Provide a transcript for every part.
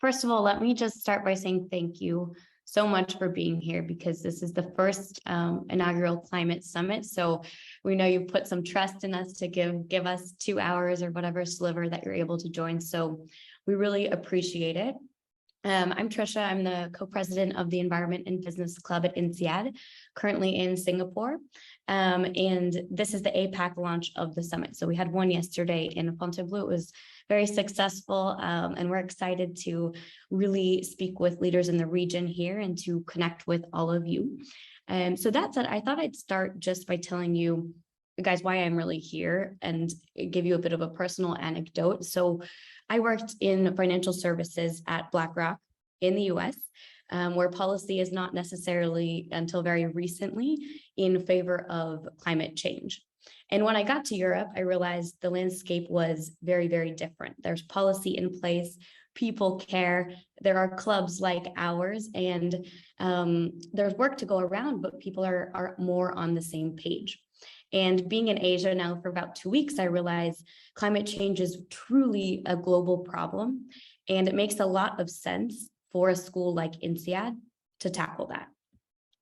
First of all, let me just start by saying thank you so much for being here, because this is the first inaugural climate summit. So we know you've put some trust in us to give us 2 hours or whatever sliver that you're able to join. So we really appreciate it. I'm Trisha. I'm the co-president of the Environment and Business Club at INSEAD, currently in Singapore. And this is the APAC launch of the summit. So we had one yesterday in Fontainebleau. It was very successful, and we're excited to really speak with leaders in the region here and to connect with all of you. So that said, I thought I'd start just by telling you guys why I'm really here and give you a bit of a personal anecdote. So I worked in financial services at BlackRock in the US, where policy is not necessarily until very recently in favor of climate change. And when I got to Europe, I realized the landscape was very, very different. There's policy in place, people care, there are clubs like ours, and there's work to go around, but people are more on the same page. And being in Asia now for about 2 weeks, I realized climate change is truly a global problem, and it makes a lot of sense for a school like INSEAD to tackle that.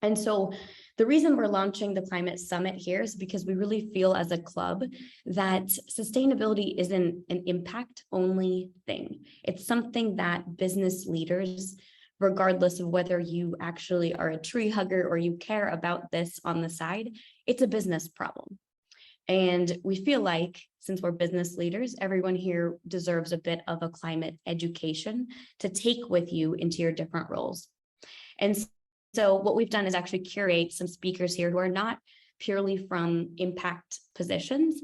And so the reason we're launching the Climate Summit here is because we really feel as a club that sustainability isn't an impact-only thing. It's something that business leaders, regardless of whether you actually are a tree hugger or you care about this on the side, it's a business problem. And we feel like, since we're business leaders, everyone here deserves a bit of a climate education to take with you into your different roles. And so what we've done is actually curate some speakers here who are not purely from impact positions,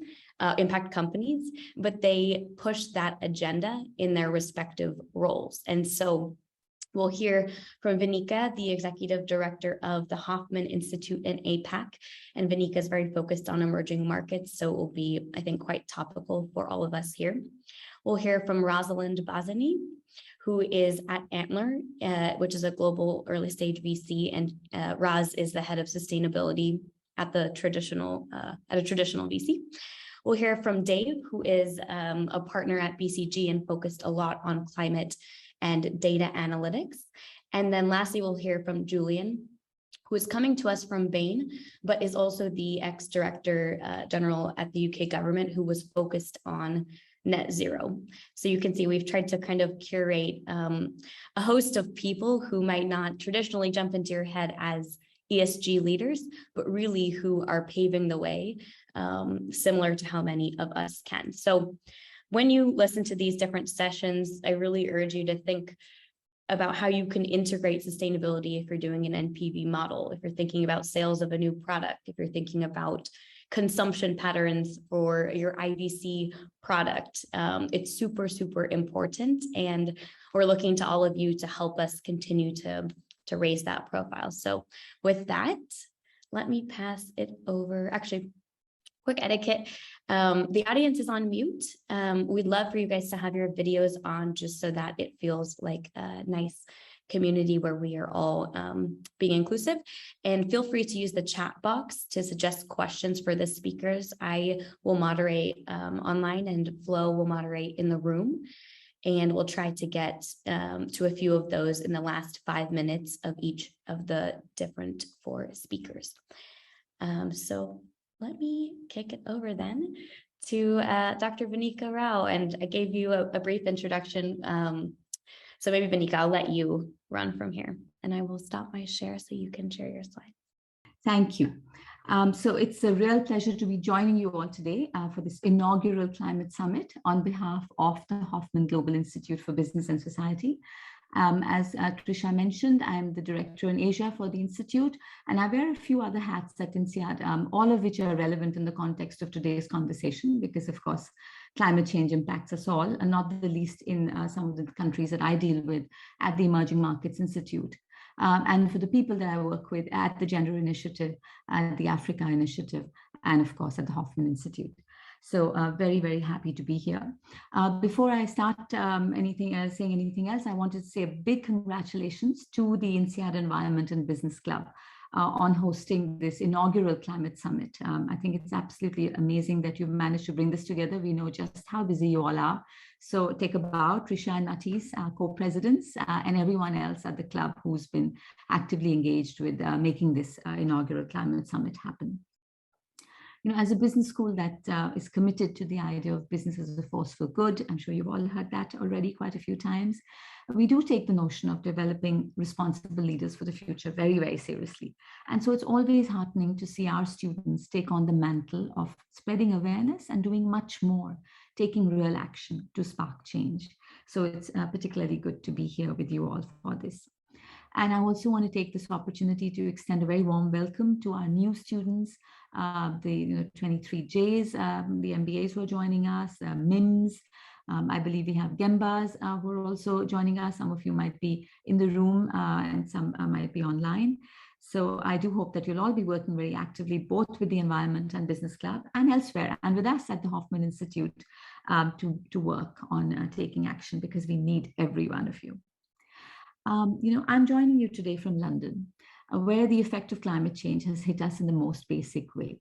impact companies, but they push that agenda in their respective roles. And so we'll hear from Vinika, the executive director of the Hoffmann Institute in APAC. And Vinika is very focused on emerging markets, so it will be, I think, quite topical for all of us here. We'll hear from Rosalind Bazany, who is at Antler, which is a global early stage VC, and Roz is the head of sustainability at a traditional VC. We'll hear from Dave, who is a partner at BCG and focused a lot on climate and data analytics. And then lastly, we'll hear from Julian, who is coming to us from Bain, but is also the ex-director general at the UK government, who was focused on net zero. So you can see we've tried to kind of curate a host of people who might not traditionally jump into your head as ESG leaders, but really who are paving the way, similar to how many of us can. So when you listen to these different sessions, I really urge you to think about how you can integrate sustainability if you're doing an NPV model, if you're thinking about sales of a new product, if you're thinking about consumption patterns for your IVC product. It's super, super important. And we're looking to all of you to help us continue to raise that profile. So with that, let me pass it over. Actually, quick etiquette. The audience is on mute. We'd love for you guys to have your videos on just so that it feels like a nice community where we are all being inclusive. And feel free to use the chat box to suggest questions for the speakers. I will moderate online and Flo will moderate in the room. And we'll try to get to a few of those in the last 5 minutes of each of the different 4 speakers. So let me kick it over then to Dr. Vinika Rao. And I gave you a brief introduction. So maybe Vinika, I'll let you run from here and I will stop my share so you can share your slide. Thank you. So it's a real pleasure to be joining you all today for this inaugural Climate Summit on behalf of the Hoffmann Global Institute for Business and Society. As Trisha mentioned, I'm the director in Asia for the Institute, and I wear a few other hats at INSEAD, all of which are relevant in the context of today's conversation, because of course, climate change impacts us all, and not the least in some of the countries that I deal with at the Emerging Markets Institute. And for the people that I work with at the Gender Initiative, at the Africa Initiative, and of course at the Hoffmann Institute. So very, very happy to be here. Before I start saying anything else, I wanted to say a big congratulations to the INSEAD Environment and Business Club on hosting this inaugural climate summit. I think it's absolutely amazing that you've managed to bring this together. We know just how busy you all are. So take a bow, Trisha and Matisse, co-presidents, and everyone else at the club who's been actively engaged with making this inaugural climate summit happen. You know, as a business school that is committed to the idea of business as a force for good, I'm sure you've all heard that already quite a few times. We do take the notion of developing responsible leaders for the future very, very seriously. And so it's always heartening to see our students take on the mantle of spreading awareness and doing much more, taking real action to spark change. So it's particularly good to be here with you all for this. And I also want to take this opportunity to extend a very warm welcome to our new students, the 23Js, the MBAs who are joining us, MIMS. I believe we have Gembas who are also joining us. Some of you might be in the room and some might be online. So I do hope that you'll all be working very actively, both with the Environment and Business Club and elsewhere, and with us at the Hoffmann Institute to work on taking action, because we need every one of you. I'm joining you today from London, where the effect of climate change has hit us in the most basic way.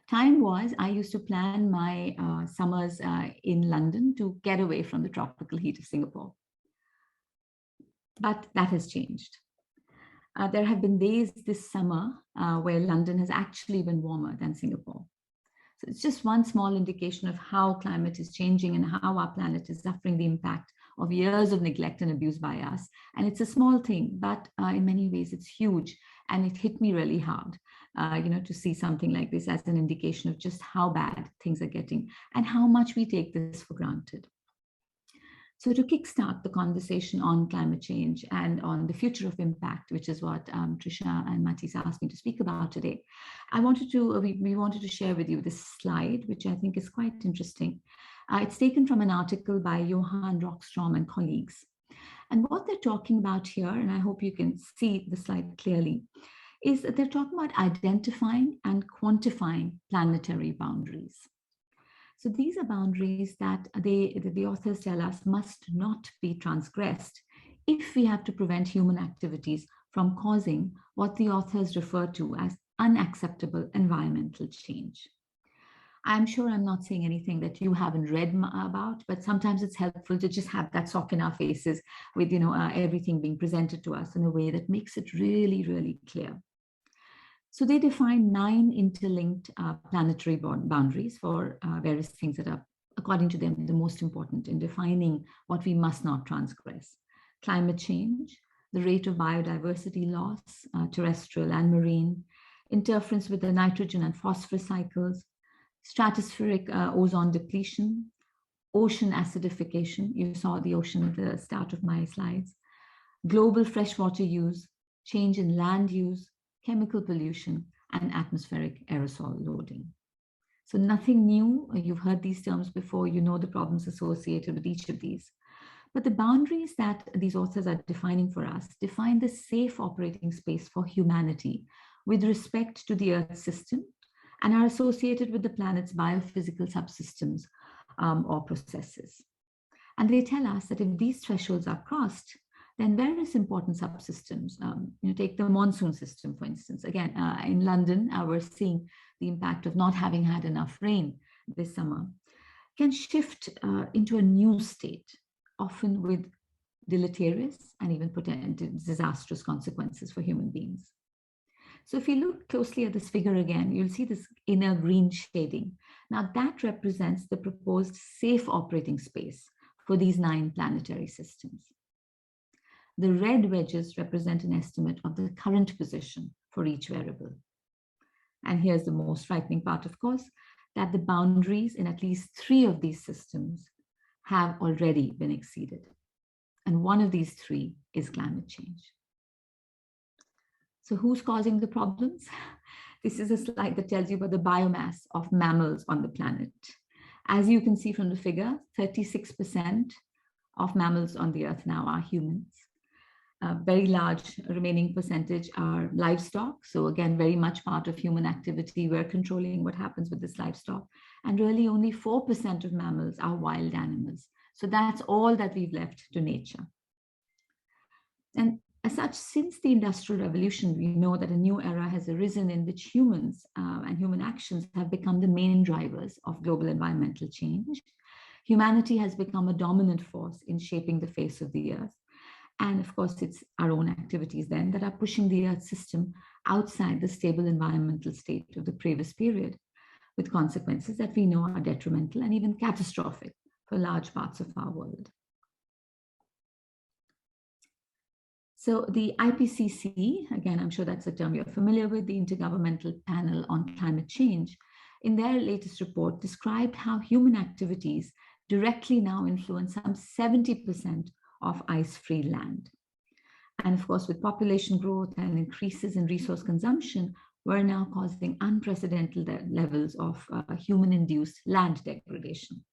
Time was, I used to plan my summers in London to get away from the tropical heat of Singapore. But that has changed. There have been days this summer where London has actually been warmer than Singapore. So it's just one small indication of how climate is changing and how our planet is suffering the impact of years of neglect and abuse by us. And it's a small thing, but in many ways it's huge. And it hit me really hard, to see something like this as an indication of just how bad things are getting and how much we take this for granted. So to kickstart the conversation on climate change and on the future of impact, which is what Trisha and Matisse asked me to speak about today, we wanted to share with you this slide, which I think is quite interesting. It's taken from an article by Johan Rockstrom and colleagues. And what they're talking about here, and I hope you can see the slide clearly, is that they're talking about identifying and quantifying planetary boundaries. So these are boundaries that the authors tell us must not be transgressed if we have to prevent human activities from causing what the authors refer to as unacceptable environmental change. I'm sure I'm not saying anything that you haven't read about, but sometimes it's helpful to just have that sock in our faces with everything being presented to us in a way that makes it really, really clear. So they define 9 interlinked planetary boundaries for various things that are, according to them, the most important in defining what we must not transgress. Climate change, the rate of biodiversity loss, terrestrial and marine, interference with the nitrogen and phosphorus cycles, stratospheric ozone depletion, ocean acidification. You saw the ocean at the start of my slides. Global freshwater use, change in land use, chemical pollution, and atmospheric aerosol loading. So nothing new. You've heard these terms before. You know the problems associated with each of these. But the boundaries that these authors are defining for us define the safe operating space for humanity with respect to the Earth system and are associated with the planet's biophysical subsystems or processes. And they tell us that if these thresholds are crossed, then various important subsystems, take the monsoon system, for instance. Again, in London, we're seeing the impact of not having had enough rain this summer, can shift into a new state, often with deleterious and even potentially disastrous consequences for human beings. So if you look closely at this figure again, you'll see this inner green shading. Now that represents the proposed safe operating space for these 9 planetary systems. The red wedges represent an estimate of the current position for each variable. And here's the most frightening part, of course, that the boundaries in at least 3 of these systems have already been exceeded. And one of these 3 is climate change. So who's causing the problems? This is a slide that tells you about the biomass of mammals on the planet. As you can see from the figure, 36% of mammals on the Earth now are humans. A very large remaining percentage are livestock. So again, very much part of human activity. We're controlling what happens with this livestock. And really only 4% of mammals are wild animals. So that's all that we've left to nature. And as such, since the Industrial Revolution, we know that a new era has arisen in which humans and human actions have become the main drivers of global environmental change. Humanity has become a dominant force in shaping the face of the earth. And of course, it's our own activities then that are pushing the earth system outside the stable environmental state of the previous period, with consequences that we know are detrimental and even catastrophic for large parts of our world. So the IPCC, again, I'm sure that's a term you're familiar with, the Intergovernmental Panel on Climate Change, in their latest report described how human activities directly now influence some 70% of ice-free land. And of course, with population growth and increases in resource consumption, we're now causing unprecedented levels of human-induced land degradation.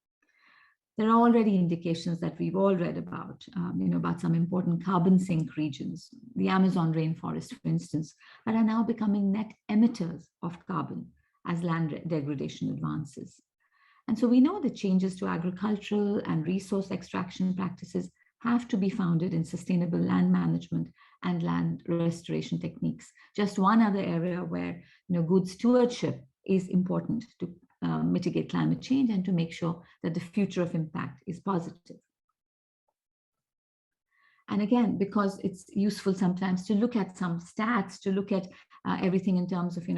There are already indications that we've all read about, about some important carbon sink regions, the Amazon rainforest, for instance, that are now becoming net emitters of carbon as land degradation advances. And so we know that changes to agricultural and resource extraction practices have to be founded in sustainable land management and land restoration techniques. Just one other area where good stewardship is important to mitigate climate change and to make sure that the future of impact is positive. And again, because it's useful sometimes to look at some stats, to look at everything in terms of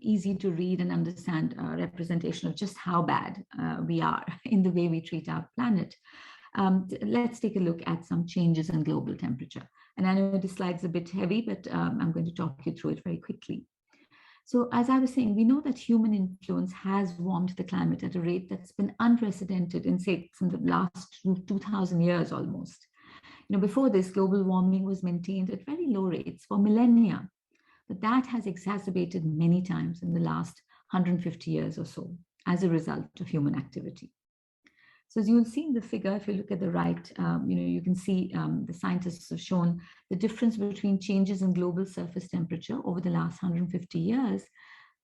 easy to read and understand representation of just how bad we are in the way we treat our planet. Let's take a look at some changes in global temperature. And I know this slide's a bit heavy, but I'm going to talk you through it very quickly. So as I was saying, we know that human influence has warmed the climate at a rate that's been unprecedented in, say, from the last 2,000 years almost. Before this, global warming was maintained at very low rates for millennia, but that has exacerbated many times in the last 150 years or so as a result of human activity. So as you'll see in the figure, if you look at the right, you can see the scientists have shown the difference between changes in global surface temperature over the last 150 years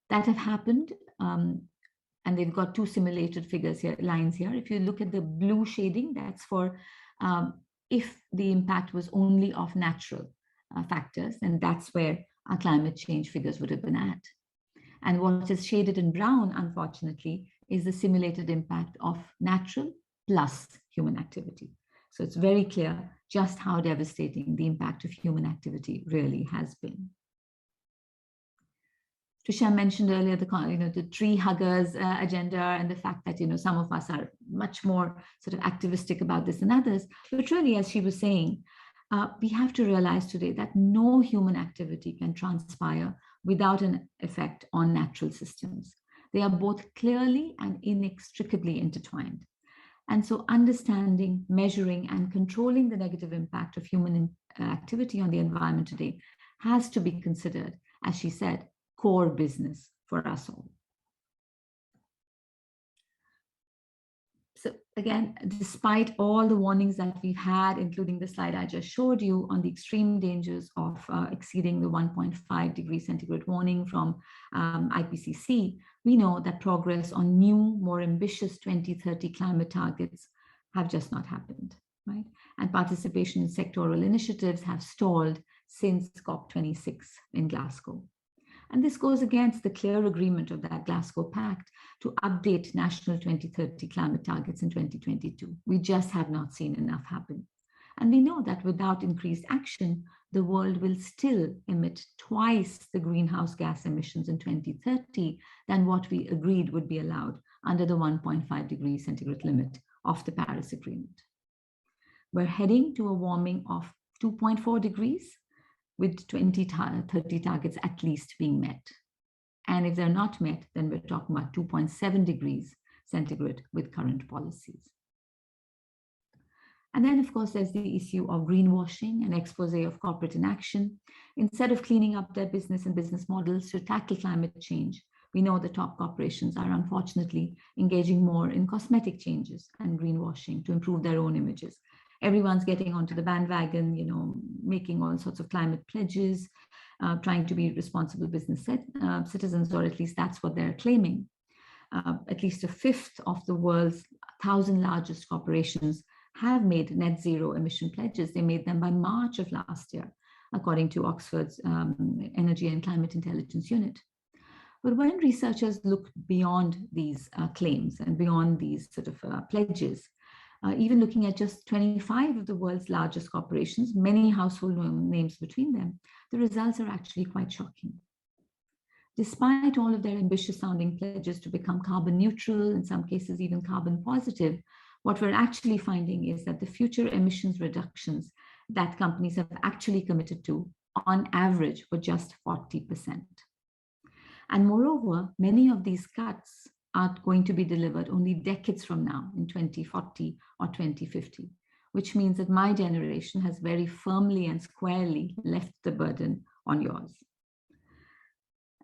that have happened. And they've got two simulated figures here, lines here. If you look at the blue shading, that's for if the impact was only of natural factors, and that's where our climate change figures would have been at. And what is shaded in brown, unfortunately, is the simulated impact of natural plus human activity. So it's very clear just how devastating the impact of human activity really has been. Trisha mentioned earlier the tree huggers agenda and the fact that some of us are much more sort of activistic about this than others. But really, as she was saying, we have to realize today that no human activity can transpire without an effect on natural systems. They are both clearly and inextricably intertwined. And so understanding, measuring, and controlling the negative impact of human activity on the environment today has to be considered, as she said, core business for us all. So again, despite all the warnings that we've had, including the slide I just showed you on the extreme dangers of exceeding the 1.5 degrees centigrade warning from IPCC, we know that progress on new, more ambitious 2030 climate targets have just not happened, right? And participation in sectoral initiatives have stalled since COP26 in Glasgow. And this goes against the clear agreement of that Glasgow Pact to update national 2030 climate targets in 2022. We just have not seen enough happen. And we know that without increased action, the world will still emit twice the greenhouse gas emissions in 2030 than what we agreed would be allowed under the 1.5 degrees centigrade limit of the Paris Agreement. We're heading to a warming of 2.4 degrees, with 2030 targets at least being met. And if they're not met, then we're talking about 2.7 degrees centigrade with current policies. And then, of course, there's the issue of greenwashing and expose of corporate inaction. Instead of cleaning up their business and business models to tackle climate change, we know the top corporations are unfortunately engaging more in cosmetic changes and greenwashing to improve their own images. Everyone's getting onto the bandwagon, making all sorts of climate pledges, trying to be responsible business citizens, or at least that's what they're claiming. At least a fifth of the world's 1,000 largest corporations have made net zero emission pledges. They made them by March of last year. according to Oxford's Energy and Climate Intelligence Unit. But when researchers look beyond these claims and beyond these sort of pledges, even looking at just 25 of the world's largest corporations, many household names between them, the results are actually quite shocking. Despite all of their ambitious sounding pledges to become carbon neutral, in some cases even carbon positive, what we're actually finding is that the future emissions reductions that companies have actually committed to, on average, were just 40%. And moreover, many of these cuts are going to be delivered only decades from now, in 2040 or 2050, which means that my generation has very firmly and squarely left the burden on yours.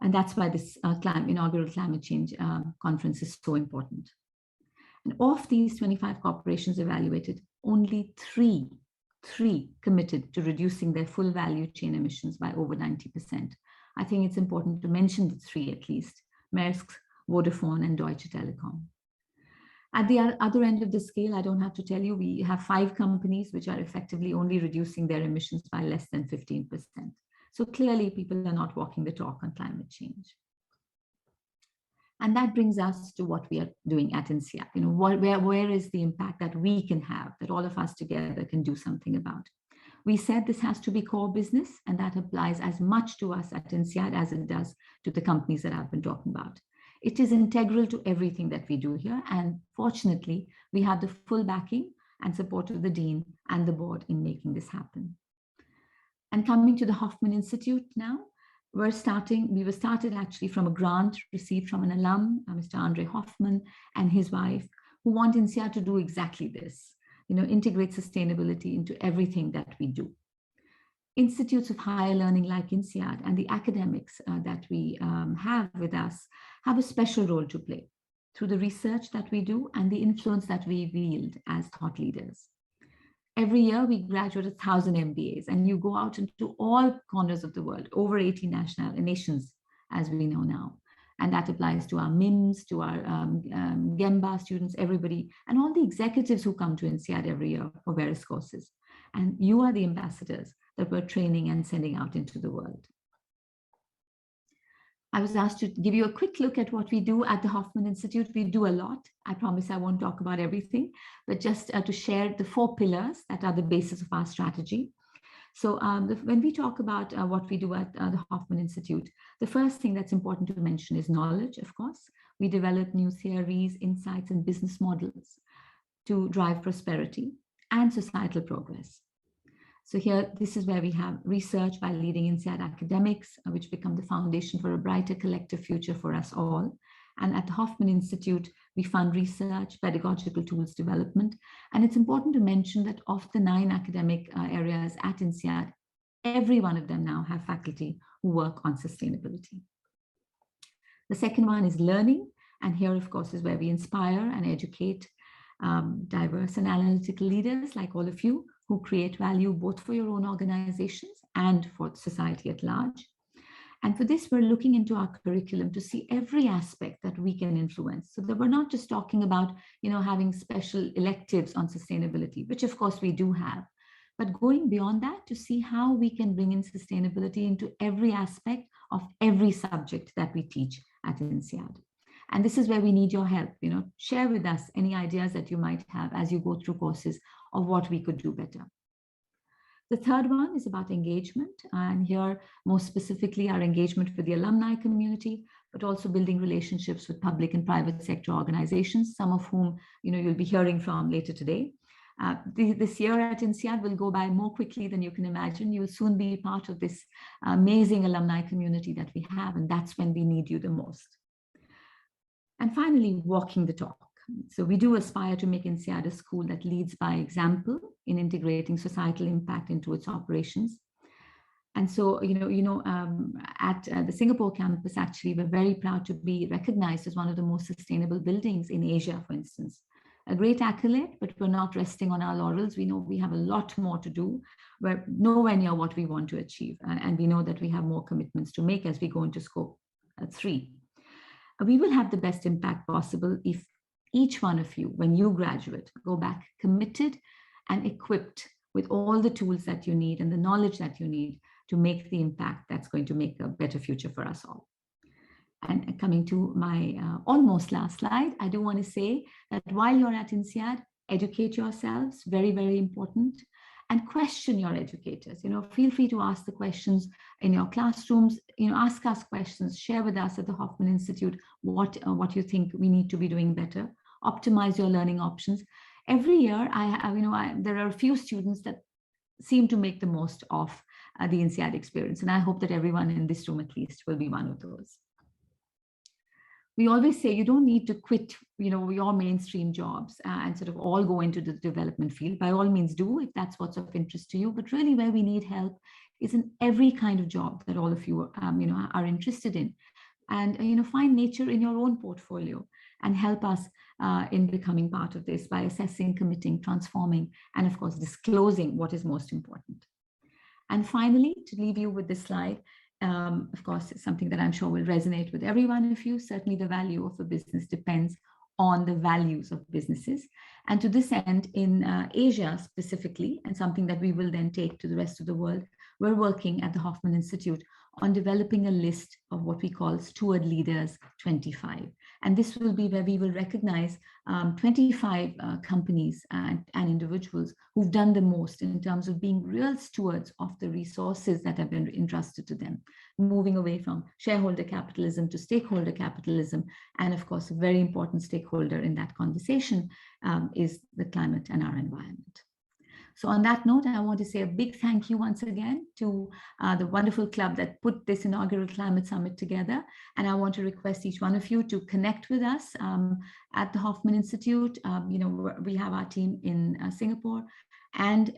And that's why this inaugural climate change conference is so important. And of these 25 corporations evaluated, only three committed to reducing their full value chain emissions by over 90%. I think it's important to mention the three at least: Maersk, Vodafone, and Deutsche Telekom. At the other end of the scale, I don't have to tell you, we have 5 companies which are effectively only reducing their emissions by less than 15%. So clearly people are not walking the talk on climate change. And that brings us to what we are doing at INSEAD. Where is the impact that we can have, that all of us together can do something about? We said this has to be core business, and that applies as much to us at INSEAD as it does to the companies that I've been talking about. It is integral to everything that we do here, and fortunately, we have the full backing and support of the Dean and the board in making this happen. And coming to the Hoffmann Institute now, we were started actually from a grant received from an alum, Mr. Andre Hoffmann and his wife, who want INSEAD to do exactly this. Integrate sustainability into everything that we do. Institutes of higher learning like INSEAD and the academics that we have with us have a special role to play through the research that we do and the influence that we wield as thought leaders. Every year we graduate 1,000 MBAs, and you go out into all corners of the world, over 80 nations, as we know now. And that applies to our MIMS, to our Gemba students, everybody, and all the executives who come to INSEAD every year for various courses. And you are the ambassadors that we're training and sending out into the world. I was asked to give you a quick look at what we do at the Hoffmann Institute. We do a lot. I promise I won't talk about everything, but just to share the 4 pillars that are the basis of our strategy. So when we talk about what we do at the Hoffmann Institute, the first thing that's important to mention is knowledge, of course. We develop new theories, insights, and business models to drive prosperity and societal progress. So here, this is where we have research by leading INSEAD academics, which become the foundation for a brighter collective future for us all. And at the Hoffmann Institute, we fund research, pedagogical tools development. And it's important to mention that of the 9 academic areas at INSEAD, every one of them now have faculty who work on sustainability. The second one is learning. And here, of course, is where we inspire and educate diverse and analytical leaders like all of you who create value both for your own organizations and for society at large. And for this, we're looking into our curriculum to see every aspect that we can influence. So that we're not just talking about, having special electives on sustainability, which of course we do have, but going beyond that to see how we can bring in sustainability into every aspect of every subject that we teach at INSEAD. And this is where we need your help. Share with us any ideas that you might have as you go through courses of what we could do better. The third one is about engagement, and here more specifically our engagement with the alumni community, but also building relationships with public and private sector organizations, some of whom you'll be hearing from later today. This year at INSEAD will go by more quickly than you can imagine. You'll soon be part of this amazing alumni community that we have, and that's when we need you the most. And finally, walking the talk. So we do aspire to make INSEAD a school that leads by example in integrating societal impact into its operations. And so, at the Singapore campus, actually, we're very proud to be recognized as one of the most sustainable buildings in Asia, for instance. A great accolade, but we're not resting on our laurels. We know we have a lot more to do. We're nowhere near what we want to achieve. And we know that we have more commitments to make as we go into scope 3. We will have the best impact possible if each one of you, when you graduate, go back committed and equipped with all the tools that you need and the knowledge that you need to make the impact that's going to make a better future for us all. And coming to my almost last slide, I do want to say that while you're at INSEAD, educate yourselves, very, very important, and question your educators. Feel free to ask the questions in your classrooms, ask us questions, share with us at the Hoffmann Institute what you think we need to be doing better, optimize your learning options. Every year, there are a few students that seem to make the most of the INSEAD experience, and I hope that everyone in this room at least will be one of those. We always say you don't need to quit, your mainstream jobs and sort of all go into the development field. By all means do, if that's what's of interest to you. But really where we need help is in every kind of job that all of you, are interested in. And, find nature in your own portfolio and help us in becoming part of this by assessing, committing, transforming, and of course, disclosing what is most important. And finally, to leave you with this slide, of course, it's something that I'm sure will resonate with every one of you. Certainly the value of a business depends on the values of businesses. And to this end, in Asia specifically, and something that we will then take to the rest of the world, we're working at the Hoffmann Institute on developing a list of what we call Steward Leaders 25. And this will be where we will recognize 25 companies and individuals who've done the most in terms of being real stewards of the resources that have been entrusted to them, moving away from shareholder capitalism to stakeholder capitalism. And of course, a very important stakeholder in that conversation is the climate and our environment. So on that note, I want to say a big thank you once again to the wonderful club that put this inaugural climate summit together. And I want to request each one of you to connect with us at the Hoffmann Institute. We have our team in Singapore and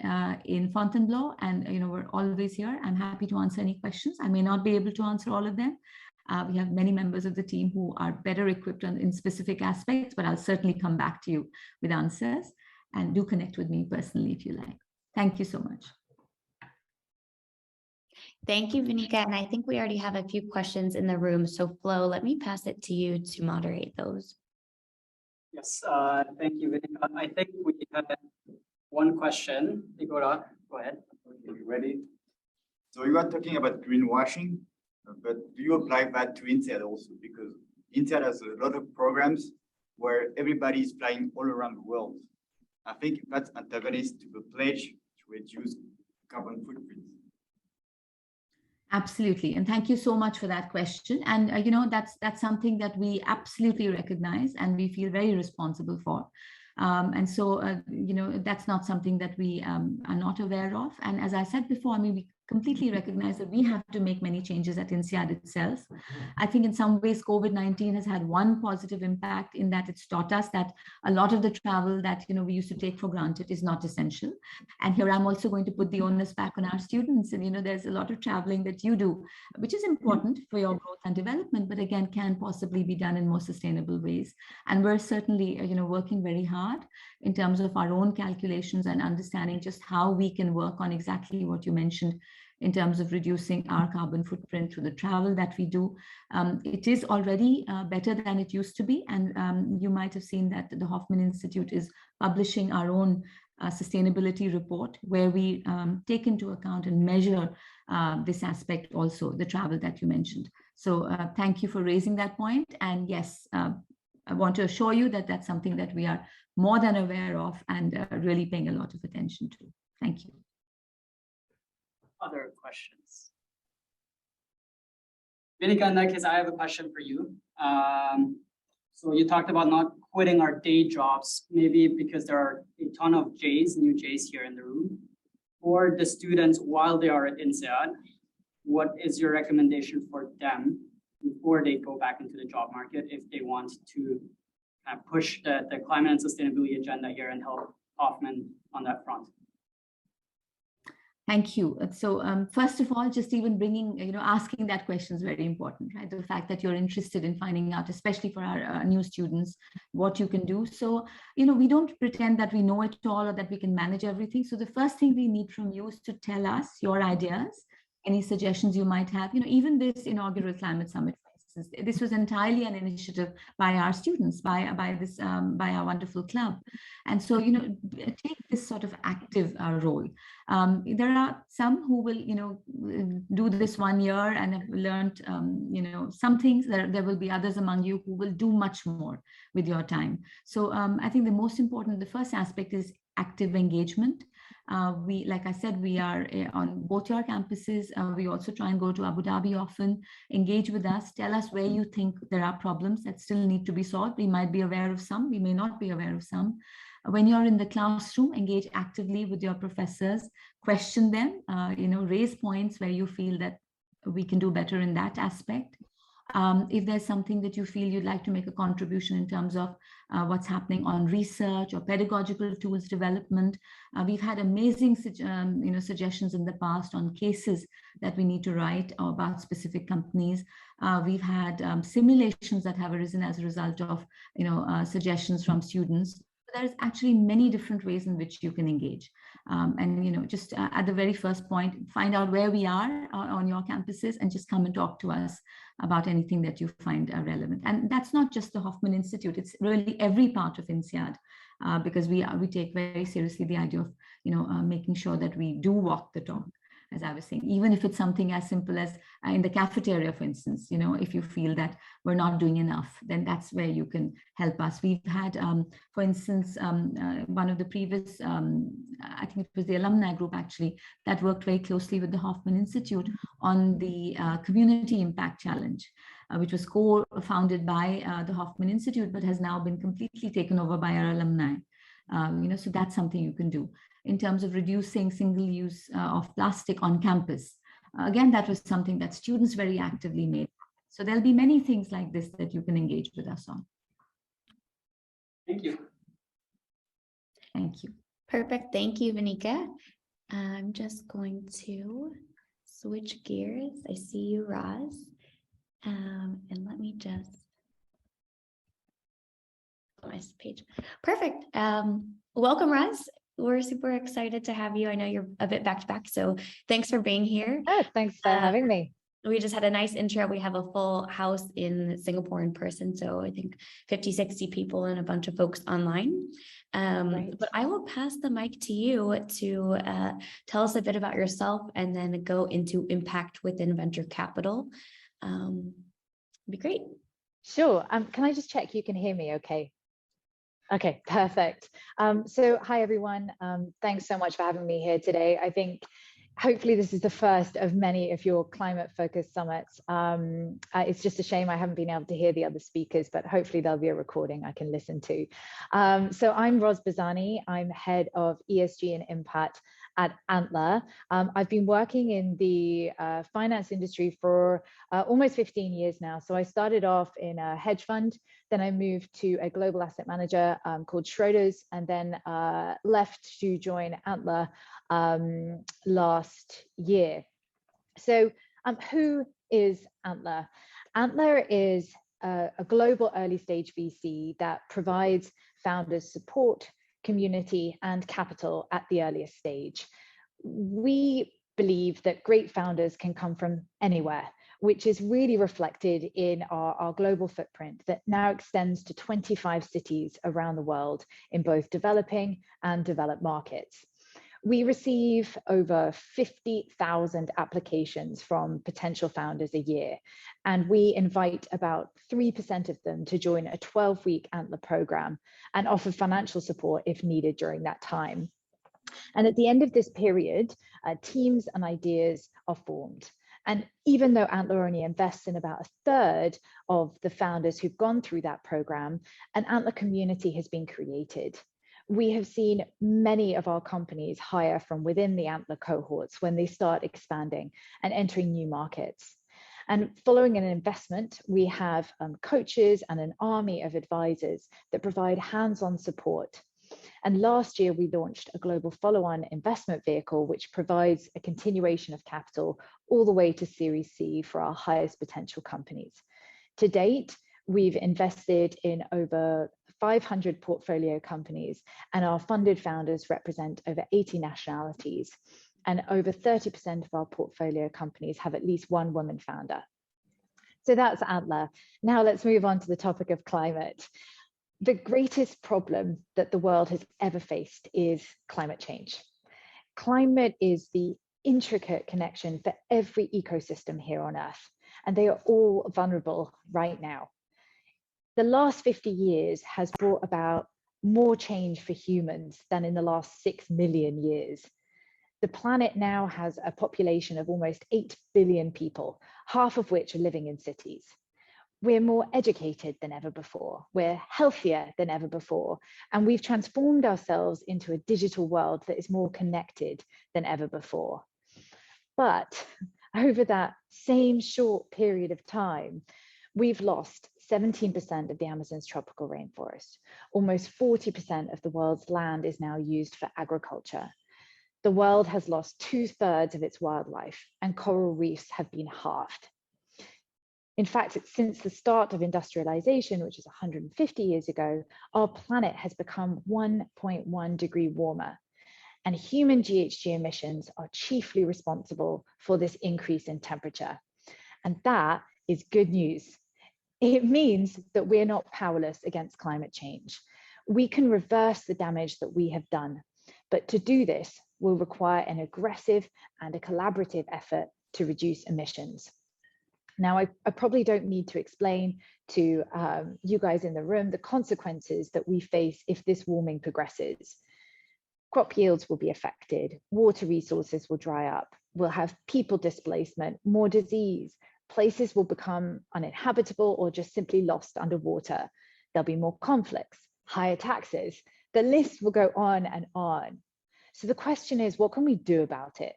in Fontainebleau, and we're always here. I'm happy to answer any questions. I may not be able to answer all of them. We have many members of the team who are better equipped in specific aspects, but I'll certainly come back to you with answers. And do connect with me personally if you like. Thank you so much. Thank you, Vinika. And I think we already have a few questions in the room. So Flo, let me pass it to you to moderate those. Yes, thank you, Vinika. I think we had one question. Igor, go ahead. Okay, ready? So you are talking about greenwashing, but do you apply that to INSEAD also? Because INSEAD has a lot of programs where everybody is flying all around the world. I think that's antagonist to the pledge to reduce carbon footprint. Absolutely. And thank you so much for that question. And, that's something that we absolutely recognize and we feel very responsible for. And so, that's not something that we are not aware of. And as I said before, we completely recognize that we have to make many changes at INSEAD itself. I think in some ways, COVID-19 has had one positive impact in that it's taught us that a lot of the travel that we used to take for granted is not essential. And here I'm also going to put the onus back on our students. And there's a lot of traveling that you do, which is important for your growth and development, but again, can possibly be done in more sustainable ways. And we're certainly working very hard in terms of our own calculations and understanding just how we can work on exactly what you mentioned in terms of reducing our carbon footprint through the travel that we do. It is already better than it used to be. And you might have seen that the Hoffmann Institute is publishing our own sustainability report where we take into account and measure this aspect also, the travel that you mentioned. So thank you for raising that point. And yes, I want to assure you that that's something that we are more than aware of and really paying a lot of attention to. Thank you. Other questions? Vinika, in that case, I have a question for you. So you talked about not quitting our day jobs, maybe because there are a ton of new Js here in the room. For the students while they are at INSEAD, what is your recommendation for them before they go back into the job market if they want to push the climate and sustainability agenda here and help Hoffmann on that front? Thank you. So first of all, just even bringing, asking that question is very important, right? The fact that you're interested in finding out, especially for our new students, what you can do. So, we don't pretend that we know it all or that we can manage everything. So the first thing we need from you is to tell us your ideas, any suggestions you might have, even this inaugural climate summit, instance. This was entirely an initiative by our students, by our wonderful club. And so, take this sort of active role. There are some who will, do this 1 year and have learned, some things. There will be others among you who will do much more with your time. So I think the most important, the first aspect is active engagement. Like I said, we are on both your campuses. We also try and go to Abu Dhabi often. Engage with us. Tell us where you think there are problems that still need to be solved. We might be aware of some. We may not be aware of some. When you're in the classroom, engage actively with your professors. Question them. Raise points where you feel that we can do better in that aspect. If there's something that you feel you'd like to make a contribution in terms of what's happening on research or pedagogical tools development, we've had amazing suggestions in the past on cases that we need to write about specific companies. We've had simulations that have arisen as a result of suggestions from students. There's actually many different ways in which you can engage. Just at the very first point, find out where we are on your campuses and just come and talk to us about anything that you find relevant. And that's not just the Hoffmann Institute, it's really every part of INSEAD, because we take very seriously the idea of making sure that we do walk the talk. As I was saying, even if it's something as simple as in the cafeteria, for instance, if you feel that we're not doing enough, then that's where you can help us. We've had, for instance, one of the previous, I think it was the alumni group actually, that worked very closely with the Hoffmann Institute on the Community Impact Challenge, which was co-founded by the Hoffmann Institute, but has now been completely taken over by our alumni. So that's something you can do. In terms of reducing single use of plastic on campus. Again, that was something that students very actively made. So there'll be many things like this that you can engage with us on. Thank you. Thank you. Perfect. Thank you, Vinika. I'm just going to switch gears. I see you, Roz. And let me just my page. Perfect. Welcome, Roz. We're super excited to have you. I know you're a bit back to back, so thanks for being here. Oh, thanks for having me. We just had a nice intro. We have a full house in Singapore in person, so I think 50, 60 people and a bunch of folks online. But I will pass the mic to you to tell us a bit about yourself and then go into impact within venture capital. It'd be great. Sure. Can I just check you can hear me okay? Okay, perfect. So hi, everyone. Thanks so much for having me here today. I think hopefully this is the first of many of your climate-focused summits. It's just a shame I haven't been able to hear the other speakers, but hopefully there'll be a recording I can listen to. So I'm Rosalind Bazany. I'm head of ESG and Impact at Antler. I've been working in the finance industry for almost 15 years now. So I started off in a hedge fund, then I moved to a global asset manager called Schroders, and then left to join Antler last year. So who is Antler? Antler is a global early stage VC that provides founders support, community, and capital at the earliest stage. We believe that great founders can come from anywhere, which is really reflected in our global footprint that now extends to 25 cities around the world in both developing and developed markets. We receive over 50,000 applications from potential founders a year, and we invite about 3% of them to join a 12-week Antler program and offer financial support if needed during that time. And at the end of this period, teams and ideas are formed. And even though Antler only invests in about a third of the founders who've gone through that program, an Antler community has been created. We have seen many of our companies hire from within the Antler cohorts when they start expanding and entering new markets. And following an investment, we have coaches and an army of advisors that provide hands-on support. And last year, we launched a global follow-on investment vehicle, which provides a continuation of capital all the way to Series C for our highest potential companies. To date, we've invested in over 500 portfolio companies, and our funded founders represent over 80 nationalities, and over 30% of our portfolio companies have at least one woman founder. So that's Antler. Now let's move on to the topic of climate. The greatest problem that the world has ever faced is climate change. Climate is the intricate connection for every ecosystem here on Earth, and they are all vulnerable right now. The last 50 years has brought about more change for humans than in the last 6 million years. The planet now has a population of almost 8 billion people, half of which are living in cities. We're more educated than ever before. We're healthier than ever before. And we've transformed ourselves into a digital world that is more connected than ever before. But over that same short period of time, we've lost 17% of the Amazon's tropical rainforest. Almost 40% of the world's land is now used for agriculture. The world has lost 2/3 of its wildlife, and coral reefs have been halved. In fact, since the start of industrialization, which is 150 years ago, our planet has become 1.1 degree warmer. And human GHG emissions are chiefly responsible for this increase in temperature. And that is good news. It means that we're not powerless against climate change. We can reverse the damage that we have done. But to do this will require an aggressive and a collaborative effort to reduce emissions. Now, I probably don't need to explain to you guys in the room the consequences that we face if this warming progresses. Crop yields will be affected, water resources will dry up, we'll have people displacement, more disease, places will become uninhabitable or just simply lost underwater. There'll be more conflicts, higher taxes, the list will go on and on. So the question is, what can we do about it?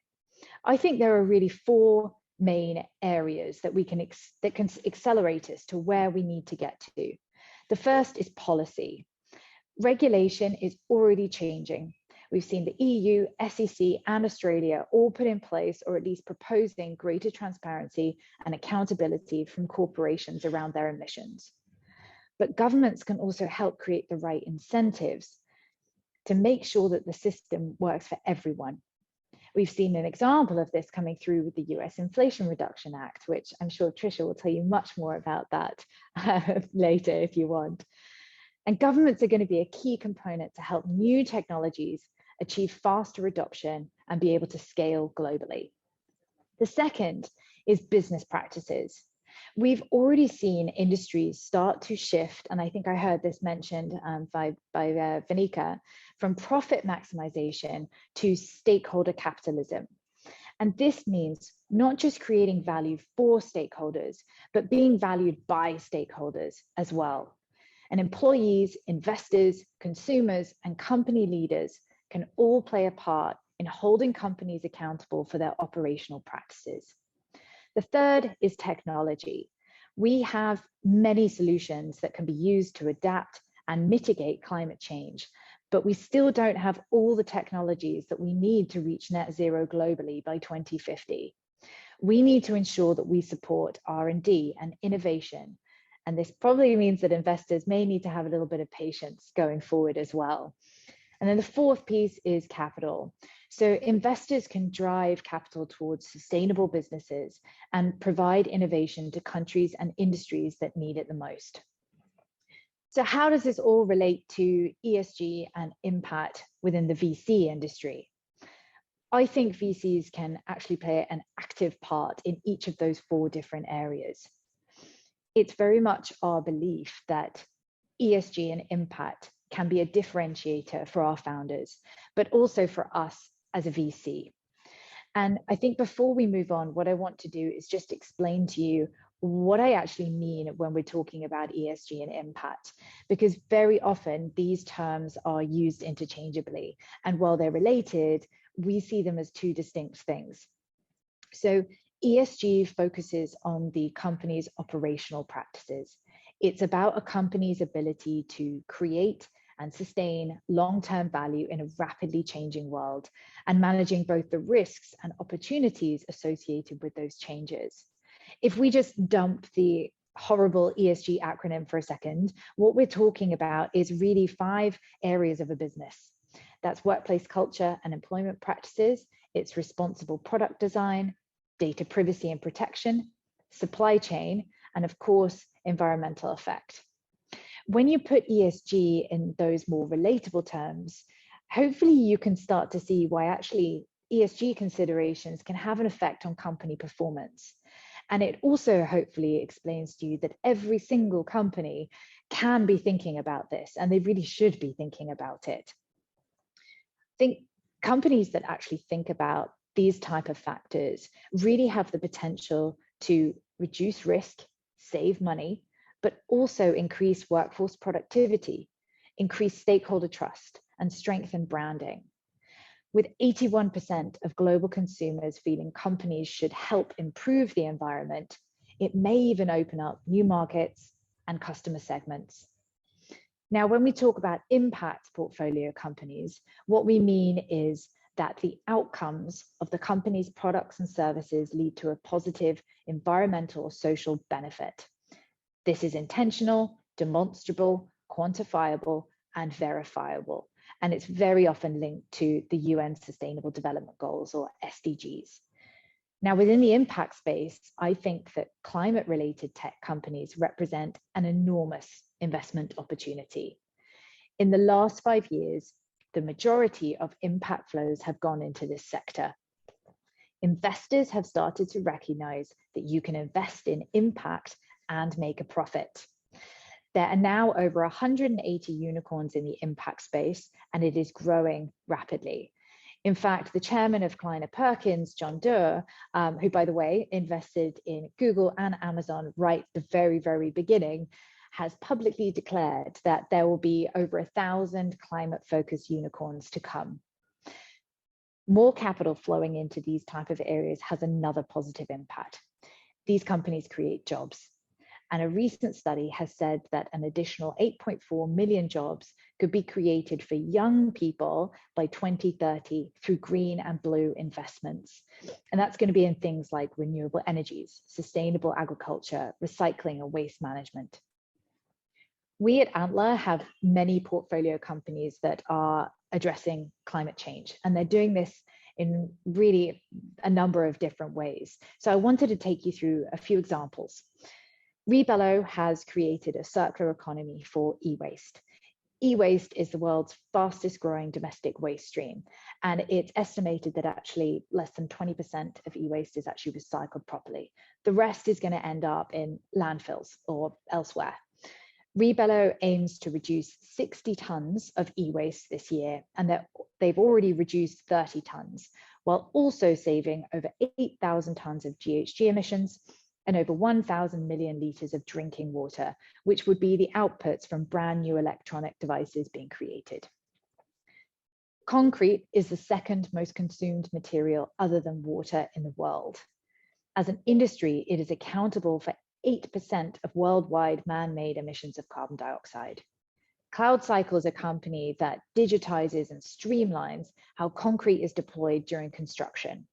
I think there are really 4 main areas that can accelerate us to where we need to get to. The first is policy. Regulation is already changing. We've seen the EU, SEC, and Australia all put in place, or at least proposing, greater transparency and accountability from corporations around their emissions. But governments can also help create the right incentives to make sure that the system works for everyone. We've seen an example of this coming through with the US Inflation Reduction Act, which I'm sure Tricia will tell you much more about that later if you want. And governments are going to be a key component to help new technologies achieve faster adoption and be able to scale globally. The second is business practices. We've already seen industries start to shift, and I think I heard this mentioned by Vinika, from profit maximization to stakeholder capitalism. And this means not just creating value for stakeholders, but being valued by stakeholders as well. And employees, investors, consumers, and company leaders can all play a part in holding companies accountable for their operational practices. The third is technology. We have many solutions that can be used to adapt and mitigate climate change, but we still don't have all the technologies that we need to reach net zero globally by 2050. We need to ensure that we support R&D and innovation. And this probably means that investors may need to have a little bit of patience going forward as well. And then the fourth piece is capital. So investors can drive capital towards sustainable businesses and provide innovation to countries and industries that need it the most. So how does this all relate to ESG and impact within the VC industry? I think VCs can actually play an active part in each of those 4 different areas. It's very much our belief that ESG and impact can be a differentiator for our founders, but also for us as a VC. And I think before we move on, what I want to do is just explain to you what I actually mean when we're talking about ESG and impact, because very often these terms are used interchangeably. And while they're related, we see them as 2 distinct things. So ESG focuses on the company's operational practices. It's about a company's ability to create and sustain long-term value in a rapidly changing world and managing both the risks and opportunities associated with those changes. If we just dump the horrible ESG acronym for a second, what we're talking about is really 5 areas of a business. That's workplace culture and employment practices, it's responsible product design, data privacy and protection, supply chain, and of course, environmental effect. When you put ESG in those more relatable terms, hopefully you can start to see why actually ESG considerations can have an effect on company performance. And it also hopefully explains to you that every single company can be thinking about this, and they really should be thinking about it. I think companies that actually think about these type of factors really have the potential to reduce risk, save money, but also increase workforce productivity, increase stakeholder trust, and strengthen branding. With 81% of global consumers feeling companies should help improve the environment, it may even open up new markets and customer segments. Now, when we talk about impact portfolio companies, what we mean is that the outcomes of the company's products and services lead to a positive environmental or social benefit. This is intentional, demonstrable, quantifiable, and verifiable. And it's very often linked to the UN Sustainable Development Goals, or SDGs. Now, within the impact space, I think that climate-related tech companies represent an enormous investment opportunity. In the last 5 years, the majority of impact flows have gone into this sector. Investors have started to recognize that you can invest in impact and make a profit. There are now over 180 unicorns in the impact space, and it is growing rapidly. In fact, the chairman of Kleiner Perkins, John Doerr, who, by the way, invested in Google and Amazon right at the very, very beginning, has publicly declared that there will be over 1,000 climate-focused unicorns to come. More capital flowing into these type of areas has another positive impact. These companies create jobs. And a recent study has said that an additional 8.4 million jobs could be created for young people by 2030 through green and blue investments. And that's going to be in things like renewable energies, sustainable agriculture, recycling, and waste management. We at Antler have many portfolio companies that are addressing climate change, and they're doing this in really a number of different ways. So I wanted to take you through a few examples. Rebello has created a circular economy for e-waste. E-waste is the world's fastest growing domestic waste stream, and it's estimated that actually less than 20% of e-waste is actually recycled properly. The rest is going to end up in landfills or elsewhere. Rebello aims to reduce 60 tons of e-waste this year, and they've already reduced 30 tons, while also saving over 8,000 tons of GHG emissions and over 1,000 million litres of drinking water, which would be the outputs from brand new electronic devices being created. Concrete is the second most consumed material other than water in the world. As an industry, it is accountable for 8% of worldwide man-made emissions of carbon dioxide. CloudCycle is a company that digitizes and streamlines how concrete is deployed during construction.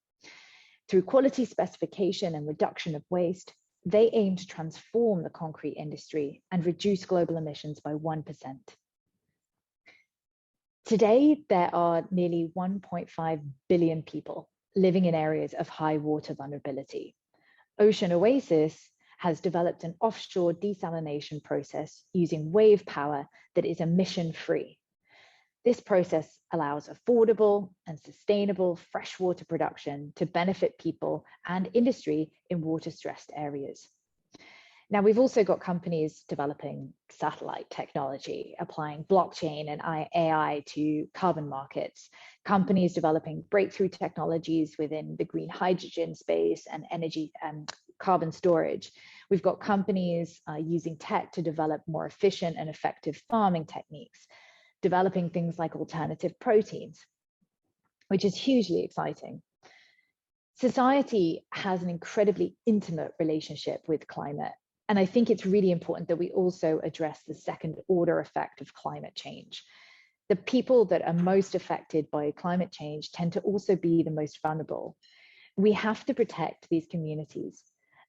Through quality specification and reduction of waste, they aim to transform the concrete industry and reduce global emissions by 1%. Today, there are nearly 1.5 billion people living in areas of high water vulnerability. Ocean Oasis has developed an offshore desalination process using wave power that is emission-free. This process allows affordable and sustainable freshwater production to benefit people and industry in water-stressed areas. Now, we've also got companies developing satellite technology, applying blockchain and AI to carbon markets, companies developing breakthrough technologies within the green hydrogen space and energy carbon storage. We've got companies using tech to develop more efficient and effective farming techniques, developing things like alternative proteins, which is hugely exciting. Society has an incredibly intimate relationship with climate, and I think it's really important that we also address the second order effect of climate change. The people that are most affected by climate change tend to also be the most vulnerable. We have to protect these communities,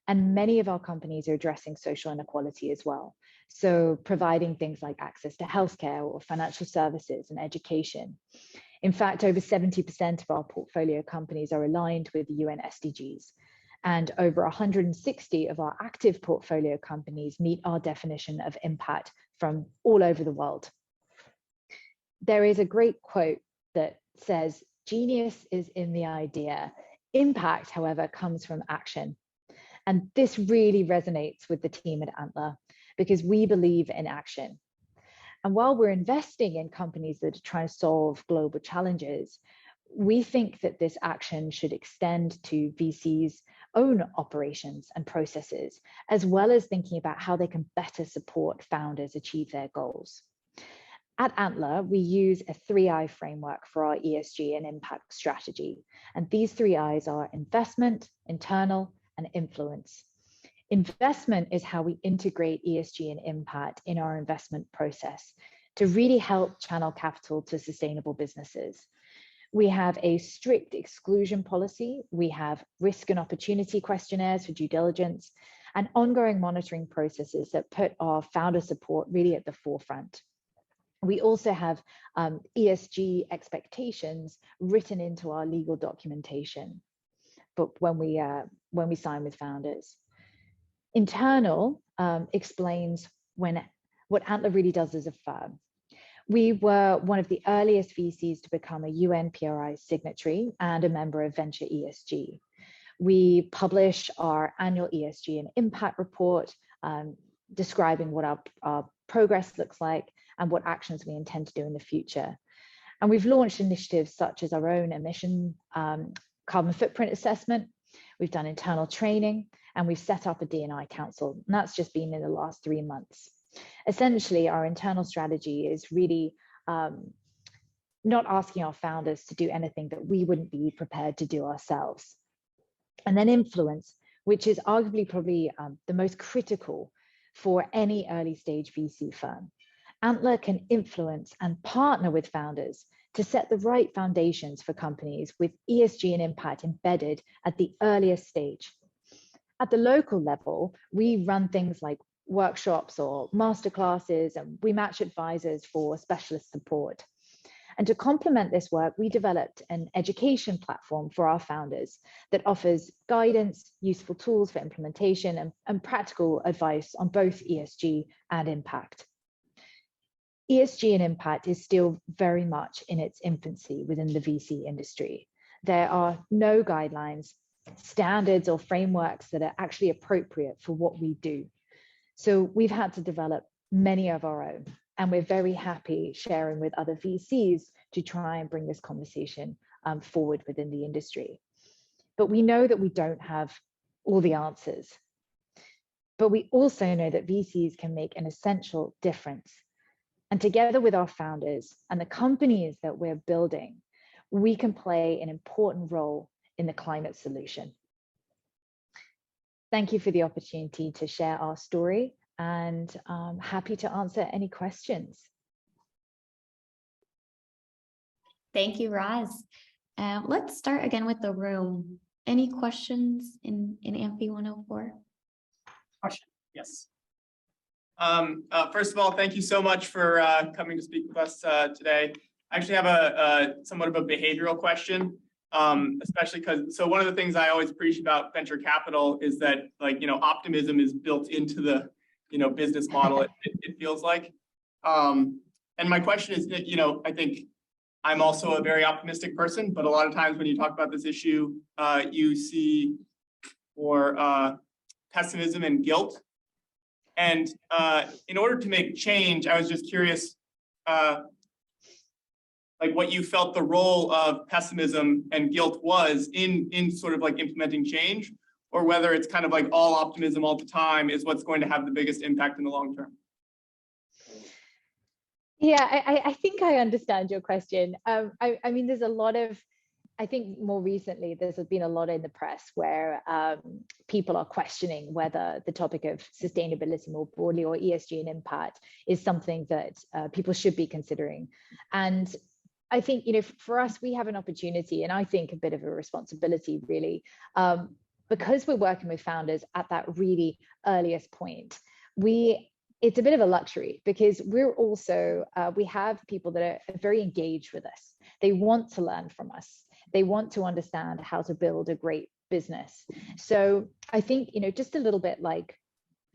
and many of our companies are addressing social inequality as well. So providing things like access to healthcare or financial services and education. In fact, over 70% of our portfolio companies are aligned with the UN SDGs. And over 160 of our active portfolio companies meet our definition of impact from all over the world. There is a great quote that says, "Genius is in the idea. Impact, however, comes from action." And this really resonates with the team at Antler because we believe in action. And while we're investing in companies that are trying to solve global challenges, we think that this action should extend to VC's own operations and processes, as well as thinking about how they can better support founders achieve their goals. At Antler, we use a 3I framework for our ESG and impact strategy. And these 3 I's are investment, internal, and influence. Investment is how we integrate ESG and impact in our investment process to really help channel capital to sustainable businesses. We have a strict exclusion policy. We have risk and opportunity questionnaires for due diligence and ongoing monitoring processes that put our founder support really at the forefront. We also have ESG expectations written into our legal documentation, but when we sign with founders. Internal explains what Antler really does as a firm. We were one of the earliest VCs to become a UN PRI signatory and a member of Venture ESG. We publish our annual ESG and impact report, describing what our progress looks like and what actions we intend to do in the future. And we've launched initiatives such as our own emission carbon footprint assessment. We've done internal training, and we've set up a D&I council. And that's just been in the last 3 months. Essentially, our internal strategy is really not asking our founders to do anything that we wouldn't be prepared to do ourselves. And then influence, which is arguably probably the most critical for any early stage VC firm. Antler can influence and partner with founders to set the right foundations for companies with ESG and impact embedded at the earliest stage. At the local level, we run things like workshops or masterclasses, and we match advisors for specialist support. And to complement this work, we developed an education platform for our founders that offers guidance, useful tools for implementation, and practical advice on both ESG and impact. ESG and impact is still very much in its infancy within the VC industry. There are no guidelines, standards, or frameworks that are actually appropriate for what we do. So we've had to develop many of our own, and we're very happy sharing with other VCs to try and bring this conversation forward within the industry. But we know that we don't have all the answers. But we also know that VCs can make an essential difference. And together with our founders and the companies that we're building, we can play an important role in the climate solution. Thank you for the opportunity to share our story, and I'm happy to answer any questions. Thank you, Roz. Let's start again with the room. Any questions in Amphi 104? Question, yes. First of all, thank you so much for coming to speak with us today. I actually have a somewhat of a behavioral question, especially because, so one of the things I always preach about venture capital is that, like, optimism is built into the, business model, it feels like. And my question is that, I think I'm also a very optimistic person, but a lot of times when you talk about this issue, you see more pessimism and guilt. And in order to make change, I was just curious, like what you felt the role of pessimism and guilt was in sort of like implementing change, or whether it's kind of like all optimism all the time is what's going to have the biggest impact in the long term. Yeah, I think I understand your question. I mean, there's a lot of, I think more recently, there's been a lot in the press where people are questioning whether the topic of sustainability more broadly or ESG and impact is something that people should be considering. And I think, for us, we have an opportunity, and I think a bit of a responsibility really, because we're working with founders at that really earliest point. It's a bit of a luxury because we're also, we have people that are very engaged with us. They want to learn from us. They want to understand how to build a great business. So I think, just a little bit like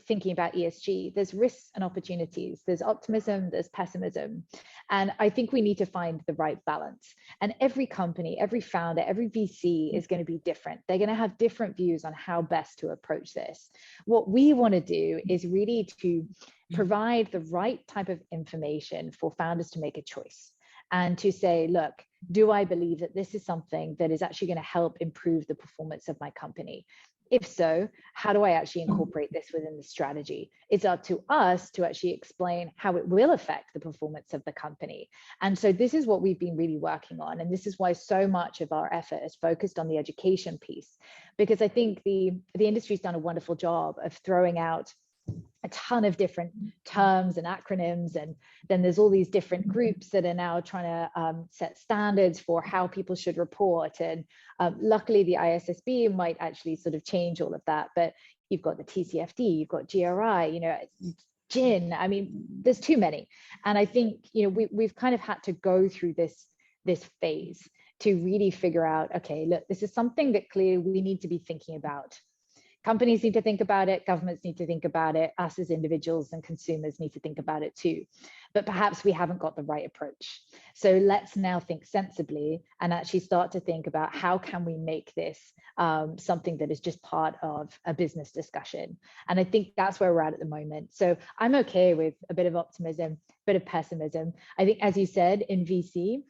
thinking about ESG, there's risks and opportunities, there's optimism, there's pessimism. And I think we need to find the right balance. And every company, every founder, every VC is going to be different. They're going to have different views on how best to approach this. What we want to do is really to provide the right type of information for founders to make a choice and to say, look, do I believe that this is something that is actually going to help improve the performance of my company? If so, how do I actually incorporate this within the strategy? It's up to us to actually explain how it will affect the performance of the company. And so this is what we've been really working on. And this is why so much of our effort is focused on the education piece, because I think the industry's done a wonderful job of throwing out a ton of different terms and acronyms, and then there's all these different groups that are now trying to set standards for how people should report. And luckily the ISSB might actually sort of change all of that, but you've got the TCFD, you've got GRI, GIN. I mean, there's too many. And I think we've kind of had to go through this phase to really figure out, okay, look, this is something that clearly we need to be thinking about. Companies need to think about it, governments need to think about it, us as individuals and consumers need to think about it too. But perhaps we haven't got the right approach. So let's now think sensibly and actually start to think about how can we make this something that is just part of a business discussion. And I think that's where we're at the moment. So I'm okay with a bit of optimism, a bit of pessimism. I think, as you said, in VC,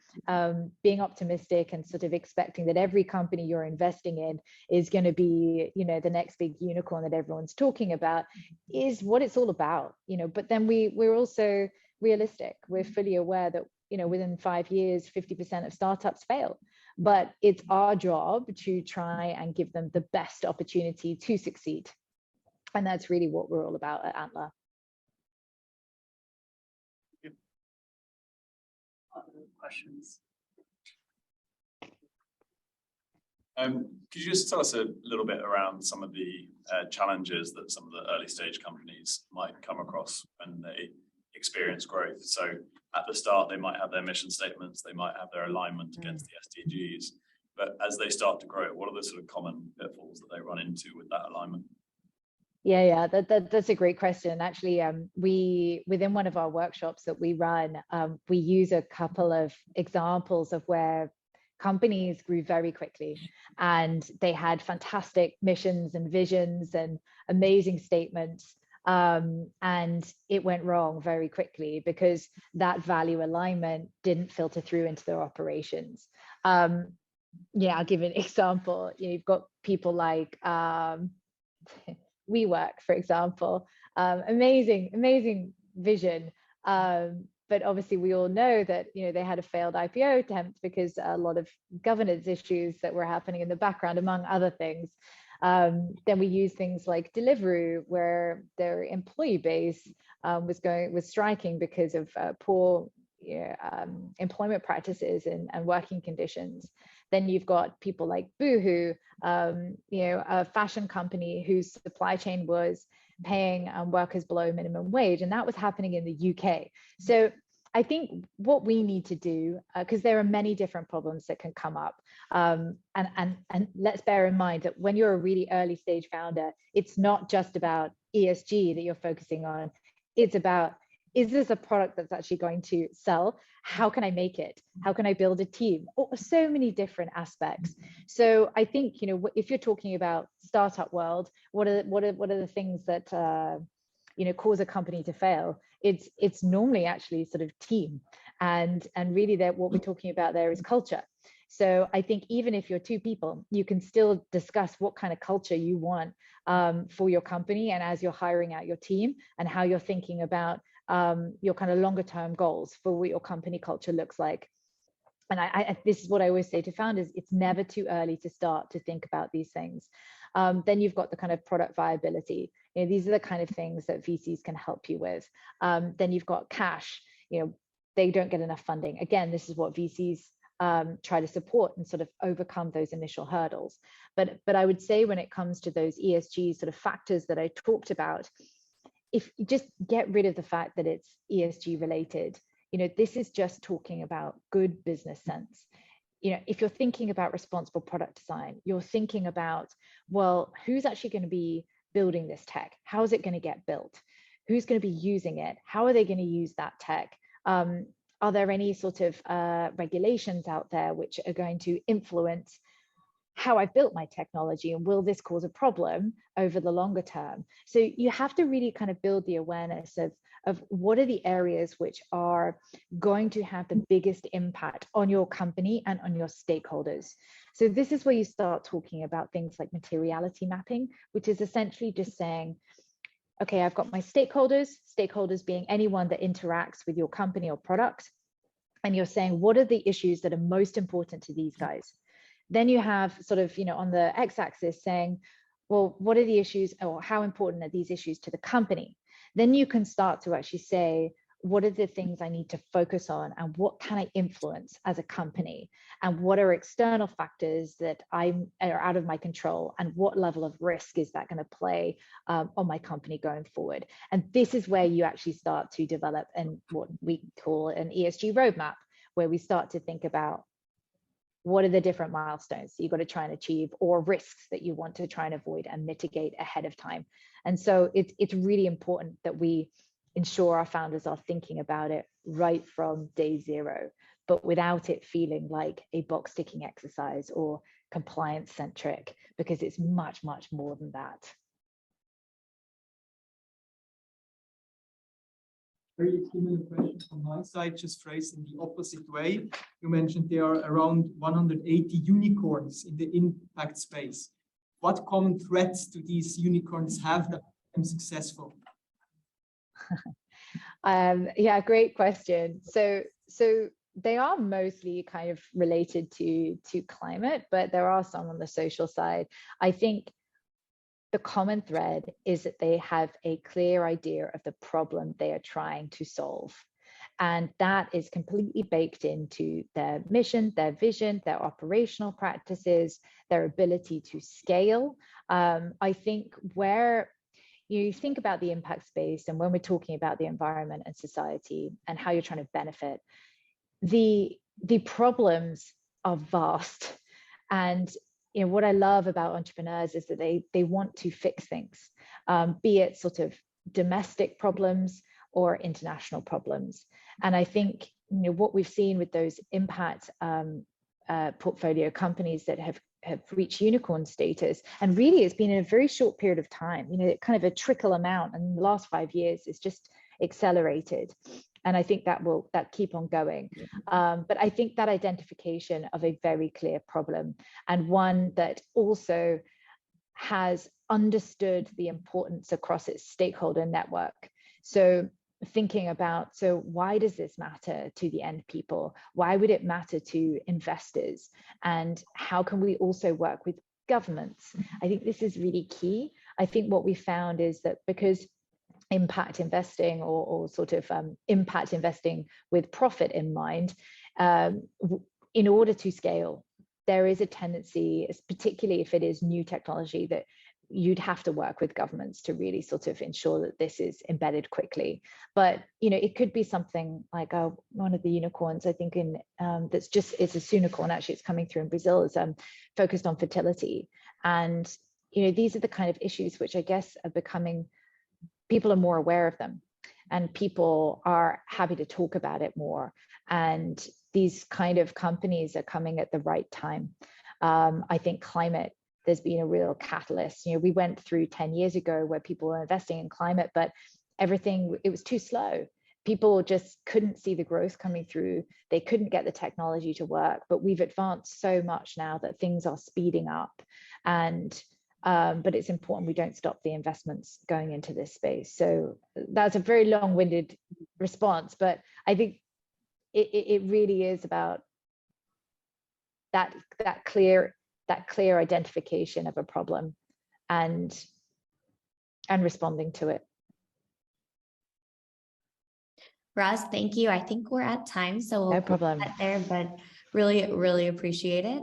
being optimistic and sort of expecting that every company you're investing in is going to be, the next big unicorn that everyone's talking about is what it's all about, but then we're also realistic. We're fully aware that, within 5 years, 50% of startups fail, but it's our job to try and give them the best opportunity to succeed. And that's really what we're all about at Antler. Other questions? Could you just tell us a little bit around some of the challenges that some of the early stage companies might come across when they experience growth? So at the start, they might have their mission statements, they might have their alignment against the SDGs, but as they start to grow, what are the sort of common pitfalls that they run into with that alignment? Yeah, that's a great question. Actually, we, within one of our workshops that we run, we use a couple of examples of where companies grew very quickly and they had fantastic missions and visions and amazing statements. And it went wrong very quickly because that value alignment didn't filter through into their operations. I'll give an example. You've got people like WeWork, for example, amazing vision. But obviously we all know that, they had a failed IPO attempt because a lot of governance issues that were happening in the background, among other things. Then we use things like Deliveroo, where their employee base was striking because of poor employment practices and working conditions. Then you've got people like Boohoo, a fashion company whose supply chain was paying workers below minimum wage, and that was happening in the UK. So I think what we need to do, because there are many different problems that can come up, and let's bear in mind that when you're a really early stage founder, it's not just about ESG that you're focusing on. It's about, is this a product that's actually going to sell? How can I make it? How can I build a team? So many different aspects. So I think, if you're talking about startup world, what are the things that cause a company to fail? It's normally actually sort of team, and really that what we're talking about there is culture. So I think even if you're two people, you can still discuss what kind of culture you want for your company, and as you're hiring out your team, and how you're thinking about your kind of longer term goals for what your company culture looks like. And this is what I always say to founders: it's never too early to start to think about these things. Then you've got the kind of product viability. These are the kind of things that VCs can help you with. Then you've got cash. They don't get enough funding. Again, this is what VCs try to support and sort of overcome those initial hurdles. But I would say when it comes to those ESG sort of factors that I talked about, if you just get rid of the fact that it's ESG related, this is just talking about good business sense. if you're thinking about responsible product design, you're thinking about, well, who's actually going to be building this tech? How is it going to get built? Who's going to be using it? How are they going to use that tech? Are there any sort of regulations out there which are going to influence how I've built my technology, and will this cause a problem over the longer term? So you have to really kind of build the awareness of what are the areas which are going to have the biggest impact on your company and on your stakeholders. So this is where you start talking about things like materiality mapping, which is essentially just saying, okay, I've got my stakeholders being anyone that interacts with your company or product, and you're saying, what are the issues that are most important to these guys? Then you have sort of, on the x-axis saying, well, what are the issues, or how important are these issues to the company? Then you can start to actually say, what are the things I need to focus on, and what can I influence as a company? And what are external factors that are out of my control, and what level of risk is that going to play on my company going forward? And this is where you actually start to develop what we call an ESG roadmap, where we start to think about what are the different milestones you've got to try and achieve, or risks that you want to try and avoid and mitigate ahead of time. And so it's really important that we ensure our founders are thinking about it right from day zero, but without it feeling like a box ticking exercise or compliance centric, because it's much, much more than that. Very similar question from my side, just phrased in the opposite way. You mentioned there are around 180 unicorns in the impact space. What common threats do these unicorns have that make them successful? Yeah, great question. So they are mostly kind of related to climate, but there are some on the social side. I think the common thread is that they have a clear idea of the problem they are trying to solve. And that is completely baked into their mission, their vision, their operational practices, their ability to scale. I think where you think about the impact space, and when we're talking about the environment and society and how you're trying to benefit, the problems are vast. And what I love about entrepreneurs is that they want to fix things, be it sort of domestic problems or international problems. And I think what we've seen with those impact portfolio companies that have reached unicorn status, and really it's been in a very short period of time, kind of a trickle amount, and in the last 5 years it's just accelerated. And I think that will keep on going. But I think that identification of a very clear problem, and one that also has understood the importance across its stakeholder network. So thinking about, so why does this matter to the end people? Why would it matter to investors? And how can we also work with governments? I think this is really key. I think what we found is that because impact investing or sort of impact investing with profit in mind, in order to scale, there is a tendency, particularly if it is new technology, that you'd have to work with governments to really sort of ensure that this is embedded quickly. But it could be something like one of the unicorns, I think, that's just, it's a unicorn, actually, it's coming through in Brazil, is focused on fertility. And these are the kind of issues which I guess are becoming, people are more aware of them, and people are happy to talk about it more. And these kind of companies are coming at the right time. I think climate, there's been a real catalyst. We went through 10 years ago where people were investing in climate, but everything, it was too slow. People just couldn't see the growth coming through. They couldn't get the technology to work, but we've advanced so much now that things are speeding up. And but it's important we don't stop the investments going into this space. So that's a very long-winded response, but I think it really is about that clear identification of a problem and responding to it. Roz, thank you. I think we're at time, so we'll no problem get there, but really appreciate it.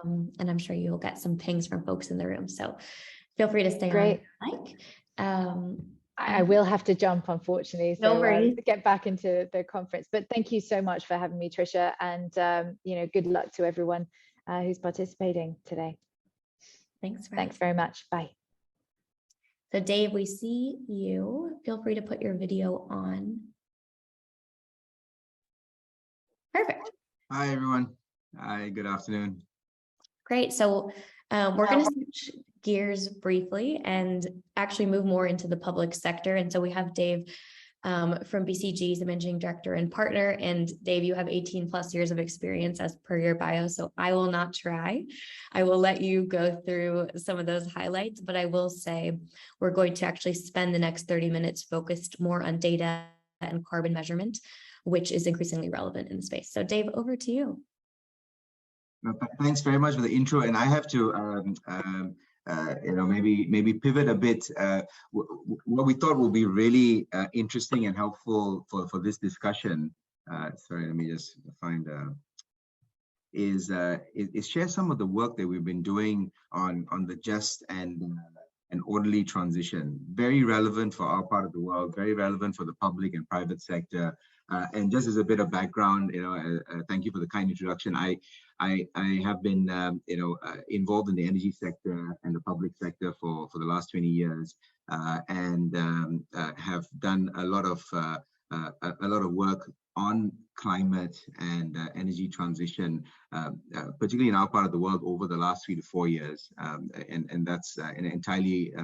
And I'm sure you'll get some pings from folks in the room, so feel free to stay Great. on. I will have to jump, unfortunately, No so worries. get back into the conference. But thank you so much for having me, Tricia, and good luck to everyone who's participating today. Thanks. Thanks very much. Bye. So Dave, we see you. Feel free to put your video on. Perfect. Hi, everyone. Hi, good afternoon. Great. So we're going to switch gears briefly and actually move more into the public sector. And so we have Dave from BCG, the managing director and partner. And Dave, you have 18 plus years of experience as per your bio. So I will not try. I will let you go through some of those highlights, but I will say we're going to actually spend the next 30 minutes focused more on data and carbon measurement, which is increasingly relevant in the space. So Dave, over to you. Thanks very much for the intro. And I have to, maybe pivot a bit. What we thought would be really interesting and helpful for this discussion. Sorry, let me just find. Is share some of the work that we've been doing on the just and orderly transition. Very relevant for our part of the world. Very relevant for the public and private sector. And just as a bit of background, thank you for the kind introduction. I have been, involved in the energy sector and the public sector for the last 20 years, and have done a lot of work on climate and energy transition, particularly in our part of the world over the last 3 to 4 years, and that's entirely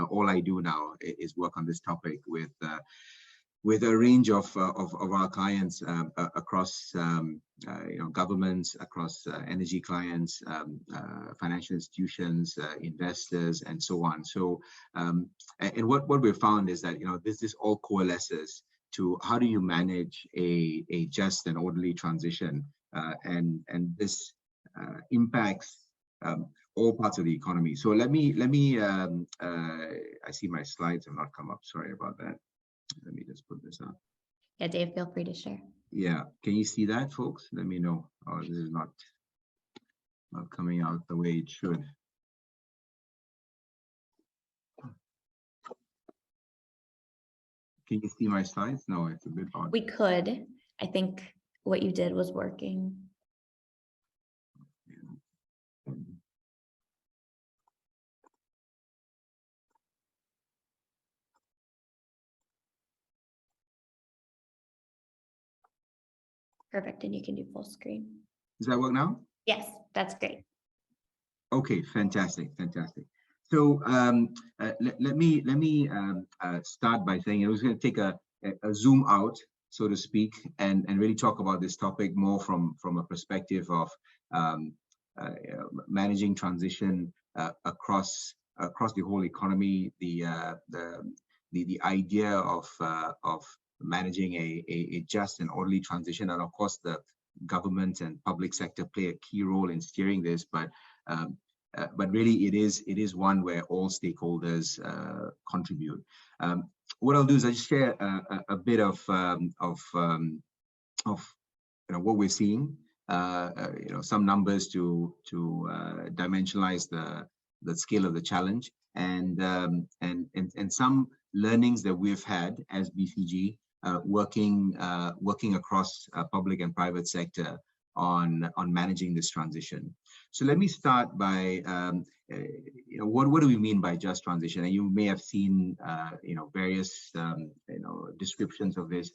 all I do now is work on this topic with a range of our clients across governments, across energy clients, financial institutions, investors, and so on. So, and what we've found is that this all coalesces to how do you manage a just and orderly transition, and this impacts all parts of the economy. So let me I see my slides have not come up. Sorry about that. Let me just put this up. Yeah, Dave, feel free to share. Yeah, can you see that, folks? Let me know. Oh, this is not coming out the way it should. Can you see my slides? No, it's a bit odd. We could. I think what you did was working. Perfect, and you can do full screen. Does that work now? Yes, that's great. Okay, fantastic. So let me start by saying I was going to take a zoom out, so to speak, and really talk about this topic more from a perspective of managing transition across the whole economy. The idea of managing a just and orderly transition, and of course the government and public sector play a key role in steering this, but really it is one where all stakeholders contribute. What I'll do is I just share a bit of what we're seeing, some numbers to dimensionalize the scale of the challenge, and some learnings that we've had as BCG working across public and private sector on managing this transition. So let me start by what do we mean by just transition? And you may have seen various descriptions of this.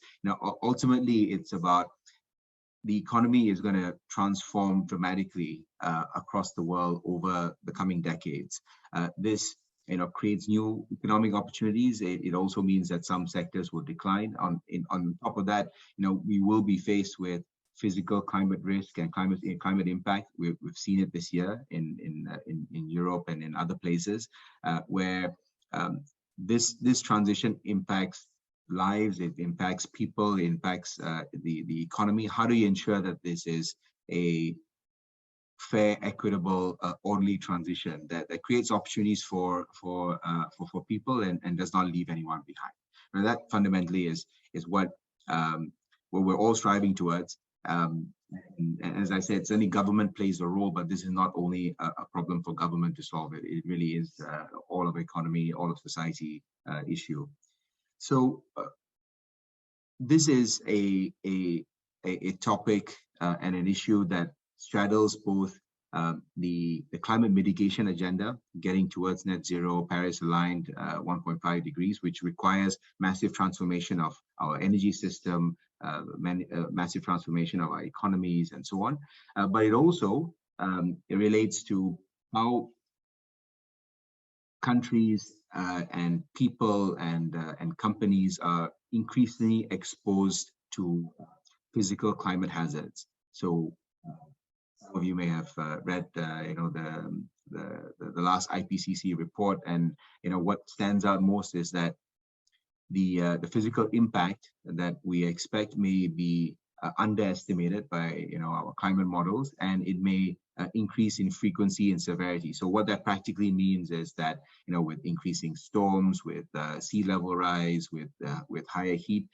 Ultimately it's about the economy is going to transform dramatically across the world over the coming decades. This creates new economic opportunities. It also means that some sectors will decline. On top of that, we will be faced with physical climate risk and climate impact. We've seen it this year in Europe and in other places where this transition impacts lives, it impacts people, it impacts the economy. How do you ensure that this is a fair, equitable, orderly transition that creates opportunities for people and does not leave anyone behind? Now that fundamentally is what we're all striving towards. And as I said, certainly government plays a role, but this is not only a problem for government to solve it. It really is all of economy, all of society issue. So this is a topic and an issue that straddles both the climate mitigation agenda, getting towards net zero, Paris aligned 1.5 degrees, which requires massive transformation of our energy system, massive transformation of our economies, and so on. But it also it relates to how countries and people and companies are increasingly exposed to physical climate hazards. So some of you may have read, the last IPCC report, and what stands out most is that the physical impact that we expect may be underestimated by our climate models, and it may increase in frequency and severity. So what that practically means is that with increasing storms, with sea level rise, with higher heat,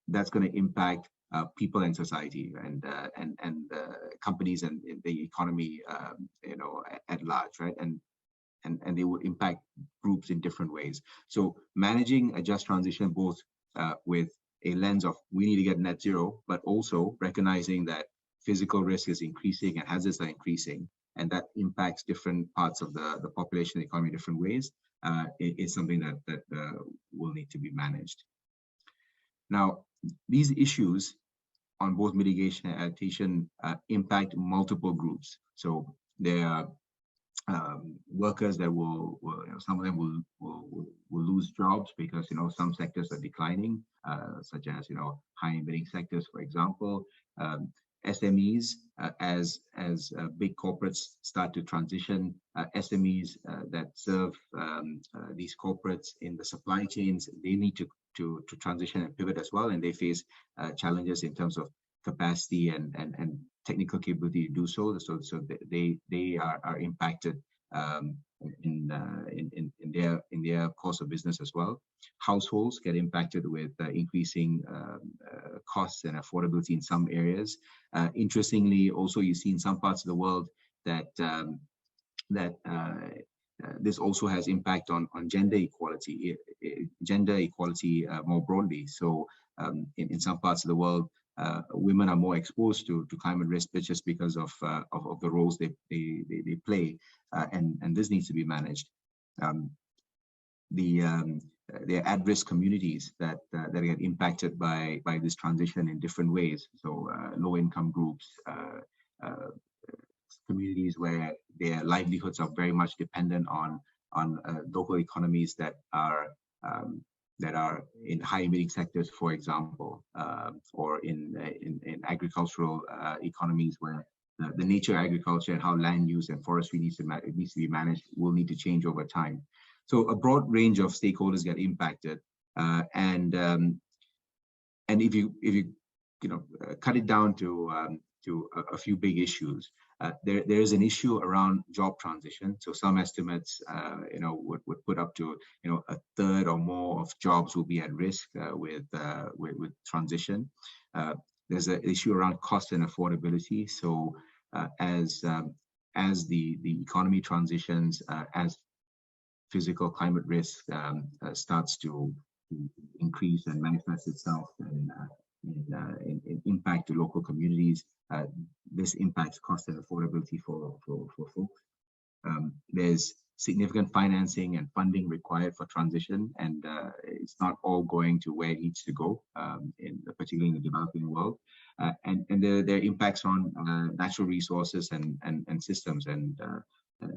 that's going to impact people and society, and companies and the economy, at large, right? And they would impact groups in different ways. So managing a just transition, both with a lens of we need to get net zero, but also recognizing that physical risk is increasing and hazards are increasing, and that impacts different parts of the population, the economy in different ways, is something that will need to be managed. Now, these issues on both mitigation and adaptation impact multiple groups. So there are workers that will some of them will lose jobs because some sectors are declining, such as high emitting sectors, for example. SMEs, as big corporates start to transition, SMEs that serve these corporates in the supply chains, they need to transition and pivot as well, and they face challenges in terms of capacity and technical capability to do so. So they are impacted in their course of business as well. Households get impacted with increasing costs and affordability in some areas. Interestingly, also you see in some parts of the world that this also has impact on gender equality more broadly. So in some parts of the world, women are more exposed to climate risk just because of the roles they play, and this needs to be managed. There are at-risk communities that get impacted by this transition in different ways. So low-income groups, communities where their livelihoods are very much dependent on local economies that are in high emitting sectors, for example, or in agricultural economies where the nature of agriculture and how land use and forestry needs to be managed will need to change over time. So a broad range of stakeholders get impacted, and if you cut it down to a few big issues. There is an issue around job transition. So some estimates, would put up to a third or more of jobs will be at risk with transition. There's an issue around cost and affordability. So as the economy transitions, as physical climate risk starts to increase and manifest itself in impact to local communities, this impacts cost and affordability for folks. There's significant financing and funding required for transition, and it's not all going to where it needs to go, particularly in the developing world. And there are impacts on natural resources and systems, and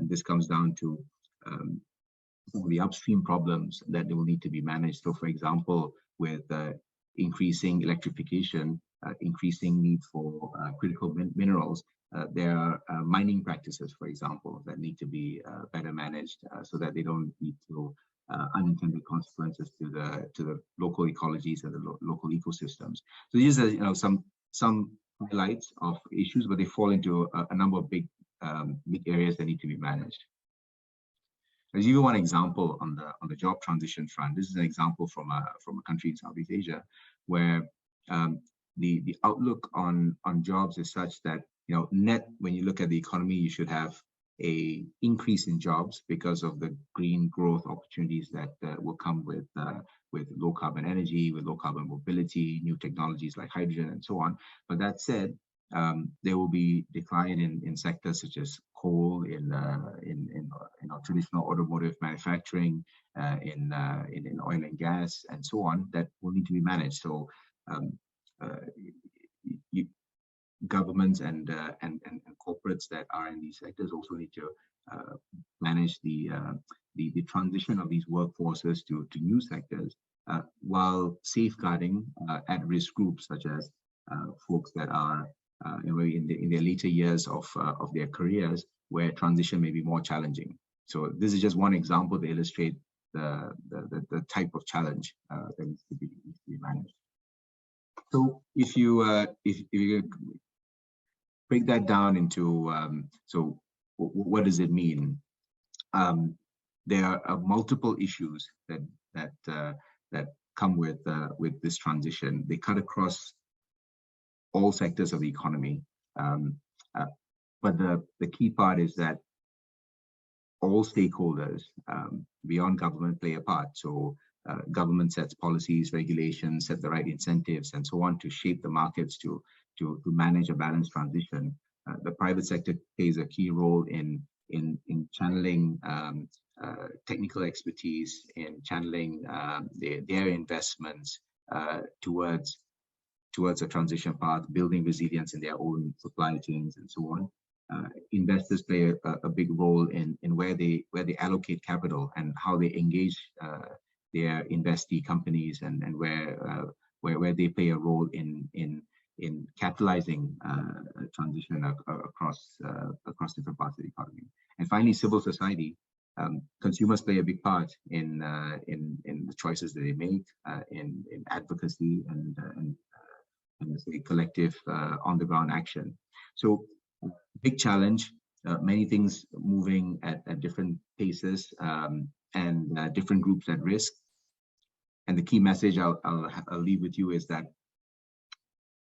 this comes down to some of the upstream problems that will need to be managed. So, for example, with increasing electrification, increasing need for critical minerals, there are mining practices, for example, that need to be better managed so that they don't lead to unintended consequences to the local ecologies and the local ecosystems. So these are some highlights of issues, but they fall into a number of big areas that need to be managed. I'll give you one example on the job transition front. This is an example from a country in Southeast Asia, where the outlook on jobs is such that net, when you look at the economy, you should have a increase in jobs because of the green growth opportunities that will come with low carbon energy, with low carbon mobility, new technologies like hydrogen and so on. But that said, there will be decline in sectors such as coal, in our traditional automotive manufacturing, in oil and gas, and so on, that will need to be managed. So governments and corporates that are in these sectors also need to manage the transition of these workforces to new sectors, while safeguarding at-risk groups such as folks that are in their later years of their careers, where transition may be more challenging. So this is just one example to illustrate the type of challenge that needs to be managed. So if you break that down into so what does it mean? There are multiple issues that come with this transition. They cut across all sectors of the economy, but the key part is that all stakeholders beyond government play a part. So government sets policies, regulations, set the right incentives, and so on to shape the markets to manage a balanced transition. The private sector plays a key role in channeling technical expertise, in channeling their investments towards a transition path, building resilience in their own supply chains, and so on. Investors play a big role in where they allocate capital and how they engage their investee companies, and where they play a role in catalyzing transition across different parts of the economy. And finally, civil society. Consumers play a big part in the choices that they make, in advocacy and say collective on-the-ground action. So big challenge, many things moving at different paces, and different groups at risk. And the key message I'll leave with you is that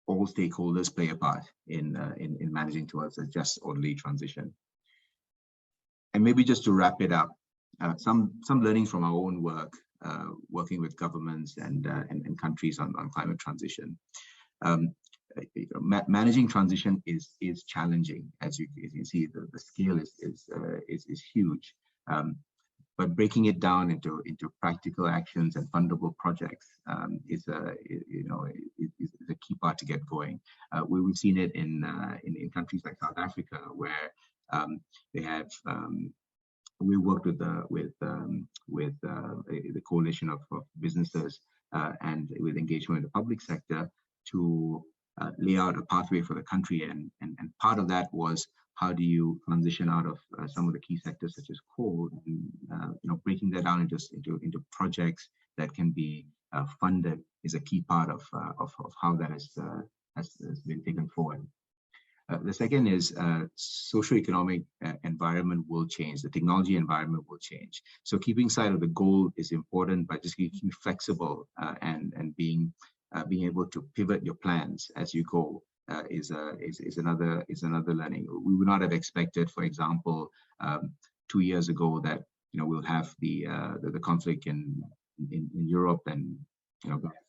all stakeholders play a part in managing towards a just, orderly transition. And maybe just to wrap it up, some learnings from our own work, working with governments and countries on climate transition. Managing transition is challenging, as you see. The scale is huge, but breaking it down into practical actions and fundable projects is a key part to get going. We've seen it in countries like South Africa, where they have. We worked with the coalition of businesses and with engagement in the public sector to lay out a pathway for the country, and part of that was how do you transition out of some of the key sectors such as coal, and breaking that down into projects that can be funded is a key part of how that has been taken forward. The second is socioeconomic environment will change. The technology environment will change. So keeping sight of the goal is important, but just keeping flexible and being able to pivot your plans as you go is another learning. We would not have expected, for example, 2 years ago that we'll have the conflict in Europe, and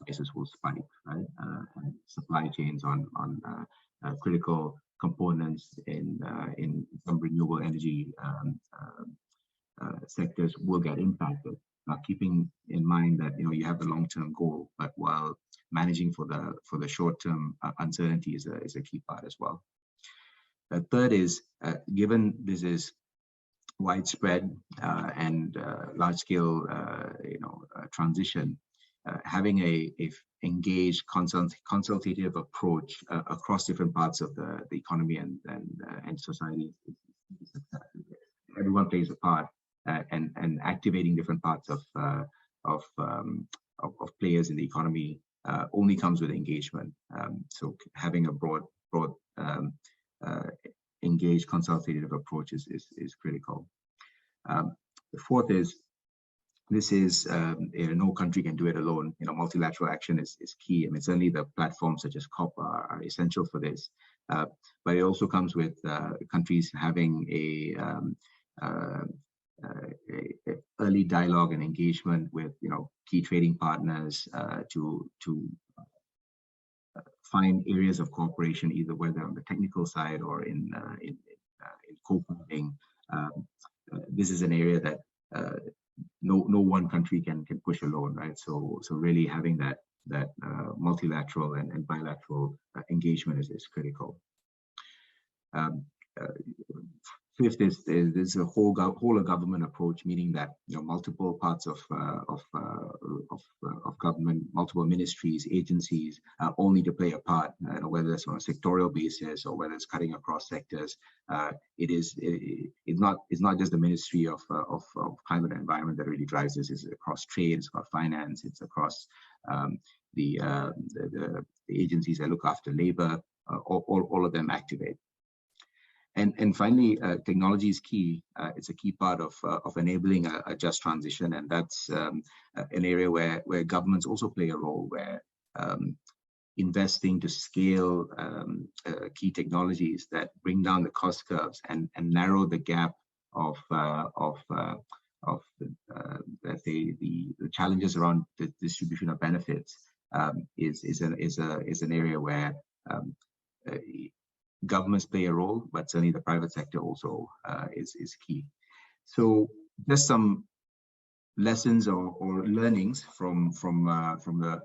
prices will spike, right? And supply chains on critical components in some renewable energy sectors will get impacted. Keeping in mind that you have the long-term goal, but while managing for the short-term uncertainty is a key part as well. The third is, given this is widespread and large-scale transition, having a engaged, consultative approach across different parts of the economy and society. Everyone plays a part, and activating different parts of players in the economy only comes with engagement. So having a broad engaged, consultative approach is critical. The fourth is this is, no country can do it alone. Multilateral action is key. I mean, certainly the platforms such as COP are essential for this. But it also comes with countries having a early dialogue and engagement with key trading partners to find areas of cooperation, either whether on the technical side or in co-funding. This is an area that no one country can push alone, right? So really having that multilateral and bilateral engagement is critical. Fifth is a whole of government approach, meaning that multiple parts of government, multiple ministries, agencies all need to play a part, whether it's on a sectorial basis or whether it's cutting across sectors. It's not just the Ministry of Climate and Environment that really drives this. It's across trade, it's across finance, it's across the agencies that look after labor. All of them activate. And finally, technology is key. It's a key part of enabling a just transition, and that's an area where governments also play a role, where investing to scale key technologies that bring down the cost curves and narrow the gap of let's say the challenges around the distribution of benefits is an area where governments play a role, but certainly the private sector also is key. So just some lessons or learnings from the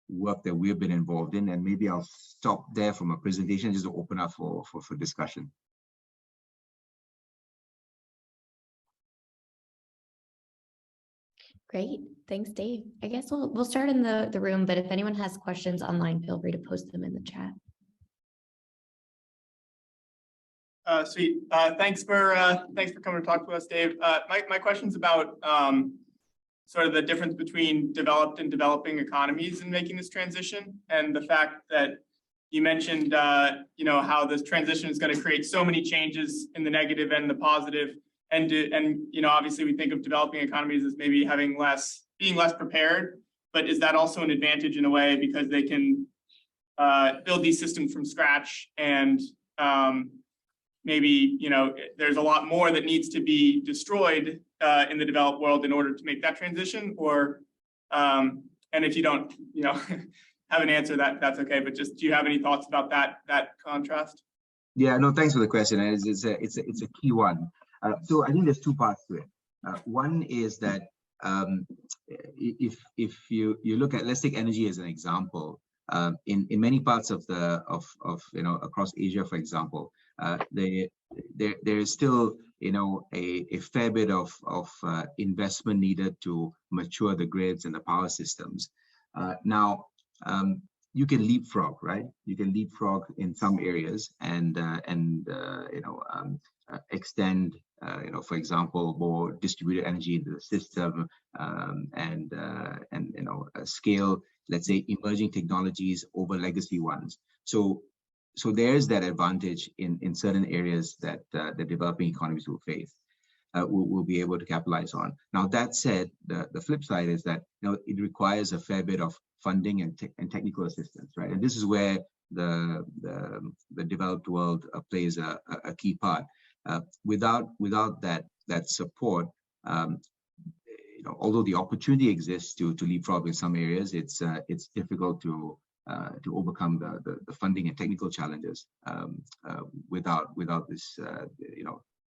work that we've been involved in, and maybe I'll stop there from a presentation just to open up for discussion. Great, thanks, Dave. I guess we'll start in the room, but if anyone has questions online, feel free to post them in the chat. Sweet. Thanks for coming to talk to us, Dave. My question's about sort of the difference between developed and developing economies in making this transition, and the fact that you mentioned how this transition is going to create so many changes in the negative and the positive, and obviously we think of developing economies as maybe being less prepared, but is that also an advantage in a way because they can build these systems from scratch, and maybe there's a lot more that needs to be destroyed in the developed world in order to make that transition, or and if you don't have an answer, that's okay, but just do you have any thoughts about that contrast? Yeah, no, thanks for the question. It's a key one. So I think there's two parts to it. One is that if you look at, let's take energy as an example. In many parts of across Asia, for example, there is still a fair bit of investment needed to mature the grids and the power systems. Now you can leapfrog, right? You can leapfrog in some areas and extend for example, more distributed energy into the system, and scale, let's say, emerging technologies over legacy ones. So there's that advantage in certain areas that the developing economies will face, will be able to capitalize on. Now, that said, the flip side is that it requires a fair bit of funding and technical assistance, right? And this is where the developed world plays a key part. Without that support, although the opportunity exists to leapfrog in some areas, it's difficult to overcome the funding and technical challenges without this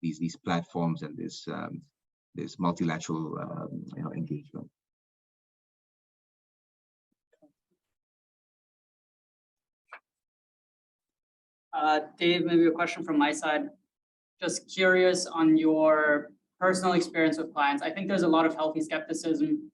these platforms and this multilateral engagement. Dave, maybe a question from my side. Just curious on your personal experience with clients. I think there's a lot of healthy skepticism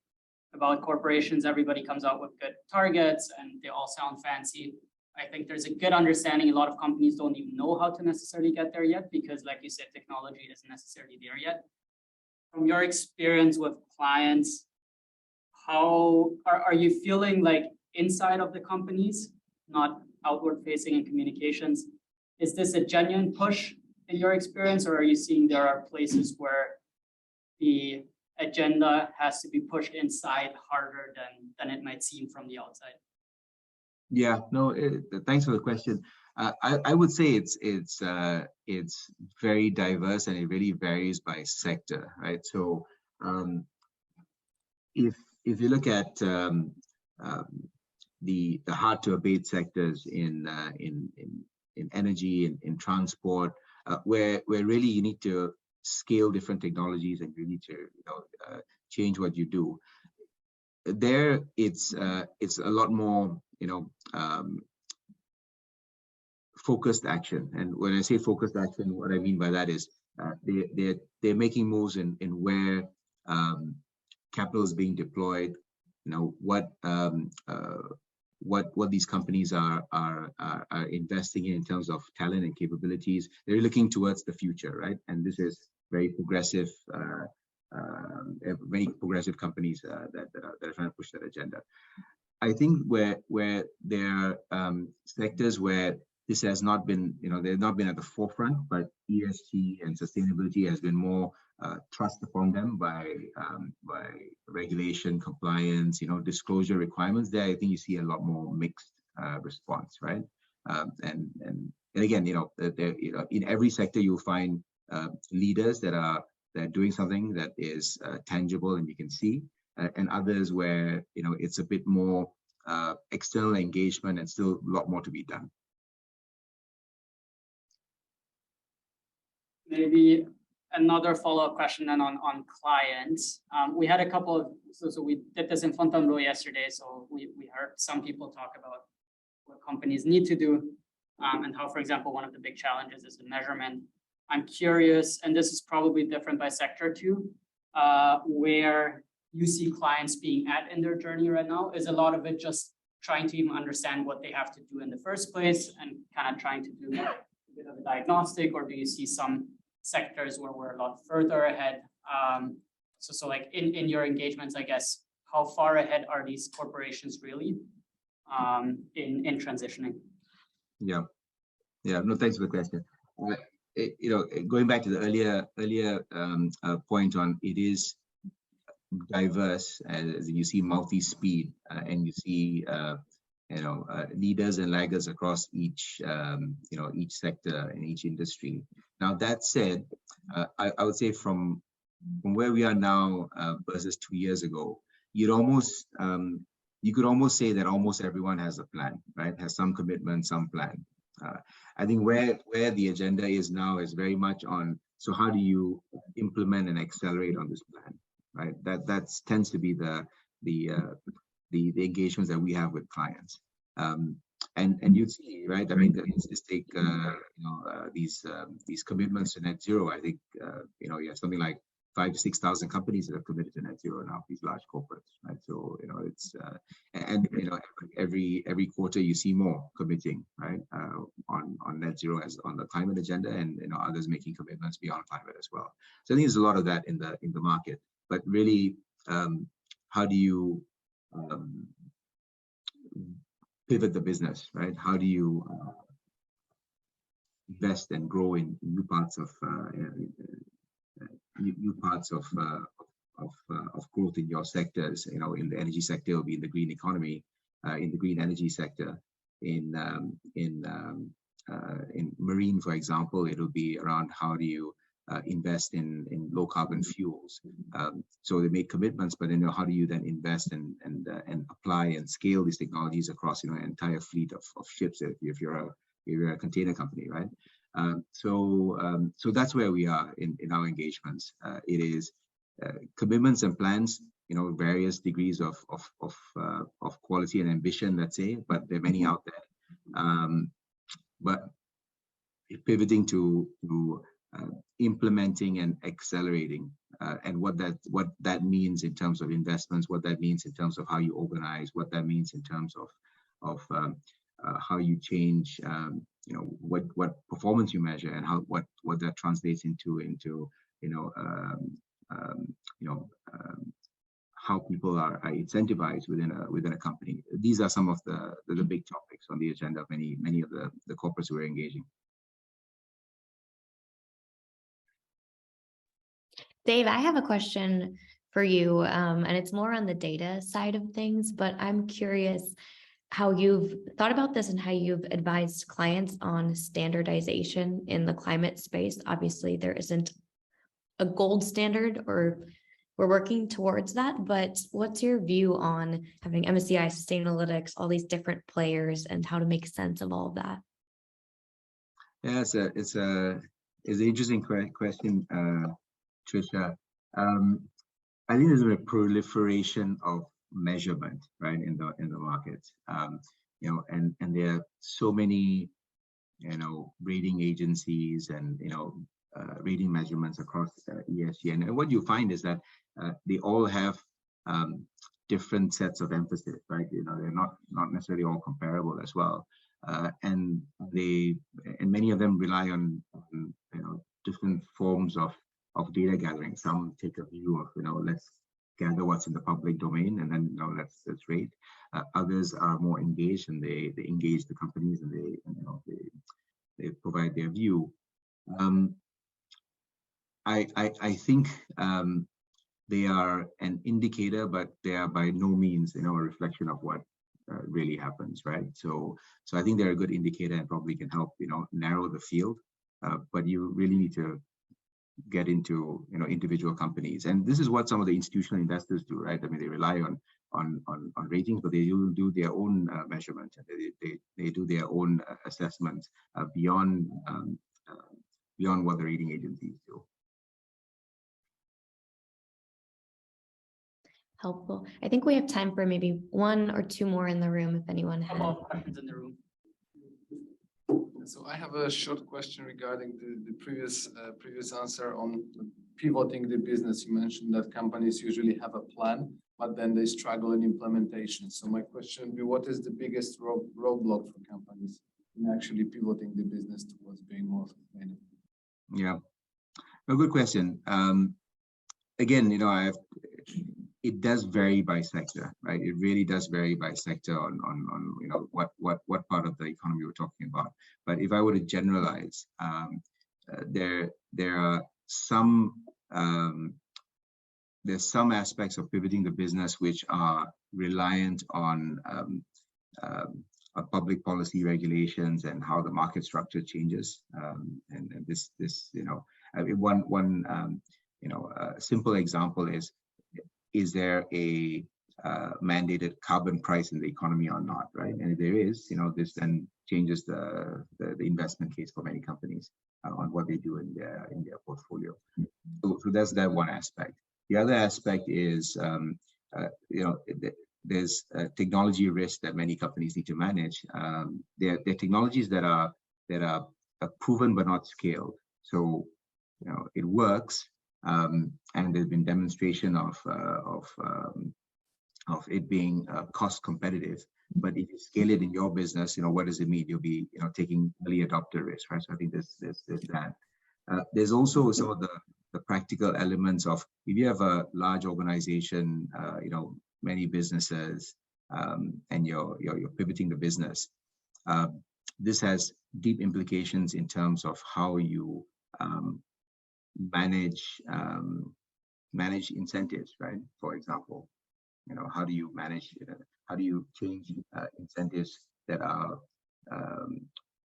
about corporations. Everybody comes out with good targets and they all sound fancy. I think there's a good understanding a lot of companies don't even know how to necessarily get there yet because, like you said, technology isn't necessarily there yet. From your experience with clients, how are you feeling like inside of the companies, not outward facing in communications? Is this a genuine push in your experience, or are you seeing there are places where the agenda has to be pushed inside harder than it might seem from the outside? Yeah, no, thanks for the question. I would say it's very diverse and it really varies by sector, right? So if you look at the hard to abate sectors in energy, in transport, where really you need to scale different technologies and you need to change what you do. There, it's a lot more focused action. And when I say focused action, what I mean by that is they're making moves in where capital is being deployed. What these companies are investing in terms of talent and capabilities. They're looking towards the future, right? And this is very progressive companies that are trying to push that agenda. I think where there are sectors where this has not been, they've not been at the forefront, but ESG and sustainability has been more thrust upon them by regulation, compliance, disclosure requirements. There, I think you see a lot more mixed response, right? And again, in every sector you'll find leaders that are doing something that is tangible and you can see, and others where it's a bit more external engagement and still a lot more to be done. Maybe another follow-up question then on clients. We had a couple of, so we did this in Fontainebleau yesterday, so we heard some people talk about what companies need to do and how, for example, one of the big challenges is the measurement. I'm curious, and this is probably different by sector too, where you see clients being at in their journey right now. Is a lot of it just trying to even understand what they have to do in the first place and kind of trying to do a bit of a diagnostic, or do you see some sectors where we're a lot further ahead? So like in your engagements, I guess, how far ahead are these corporations really in transitioning? Yeah, no, thanks for the question. Going back to the earlier point on it is diverse, as you see multi-speed, and you see leaders and laggards across each sector and each industry. Now that said, I would say from where we are now versus 2 years ago, you could almost say that almost everyone has a plan, right? Has some commitment, some plan. I think where the agenda is now is very much on, so how do you implement and accelerate on this plan, right? That tends to be the engagements that we have with clients. And you see, right? I mean, just take these commitments to net zero. I think you have something like 5,000 to 6,000 companies that have committed to net zero now. These large corporates, right? So it's every quarter you see more committing, right, on net zero as on the climate agenda, and others making commitments beyond climate as well. So I think there's a lot of that in the market. But really, how do you pivot the business, right? How do you invest and grow in new parts of growth in your sectors? In the energy sector, it'll be in the green economy, in the green energy sector. In marine, for example, it'll be around how do you invest in low carbon fuels. So they make commitments, but then how do you then invest and apply and scale these technologies across an entire fleet of ships if you're a container company, right? So that's where we are in our engagements. It is commitments and plans, various degrees of quality and ambition, let's say, but there are many out there. But pivoting to implementing and accelerating, and what that means in terms of investments, what that means in terms of how you organize, what that means in terms of how you change, what performance you measure, and what that translates into how people are incentivized within a company. These are some of the big topics on the agenda of many of the corporates who are engaging. Dave, I have a question for you, and it's more on the data side of things, but I'm curious how you've thought about this and how you've advised clients on standardization in the climate space. Obviously, there isn't a gold standard, or we're working towards that, but what's your view on having MSCI, Sustainalytics, all these different players, and how to make sense of all of that? Yeah, it's an interesting question, Trisha. I think there's a proliferation of measurement, right, in the market. You know, and there are so many, you know, rating agencies and, you know, rating measurements across ESG. And what you find is that they all have different sets of emphasis, right? You know, they're not necessarily all comparable as well. And many of them rely on you know, different forms of data gathering. Some take a view of, you know, let's gather what's in the public domain and then, you know, let's rate. Others are more engaged, and they engage the companies, and they provide their view. I think they are an indicator, but they are by no means, you know, a reflection of what really happens, right? So I think they're a good indicator and probably can help, you know, narrow the field. But you really need to get into, you know, individual companies, and this is what some of the institutional investors do, right? I mean, they rely on ratings, but they do their own measurement, and they do their own assessments beyond what the rating agencies do. Helpful. I think we have time for maybe one or two more in the room, if anyone has questions in the room. So I have a short question regarding the previous answer on pivoting the business. You mentioned that companies usually have a plan, but then they struggle in implementation. So my question would be, what is the biggest roadblock for companies in actually pivoting the business towards being more sustainable? Yeah, a good question. Again, you know, it does vary by sector, right? It really does vary by sector on you know, what part of the economy we're talking about. But if I were to generalize, there are some there's some aspects of pivoting the business which are reliant on public policy regulations and how the market structure changes. And this you know, one you know, a simple example is there a mandated carbon price in the economy or not, right? And if there is, you know, this then changes the investment case for many companies on what they do in their portfolio. So that's that one aspect. The other aspect is, you know, there's technology risk that many companies need to manage. They're technologies that are proven but not scaled. So, you know, it works. And there's been demonstration of it being cost competitive. But if you scale it in your business, you know, what does it mean? You'll be, you know, taking early adopter risk, right? So I think there's that. There's also some of the practical elements of, if you have a large organization, you know, many businesses, and you're pivoting the business. This has deep implications in terms of how you manage incentives, right? For example, you know, how do you manage, how do you change incentives that are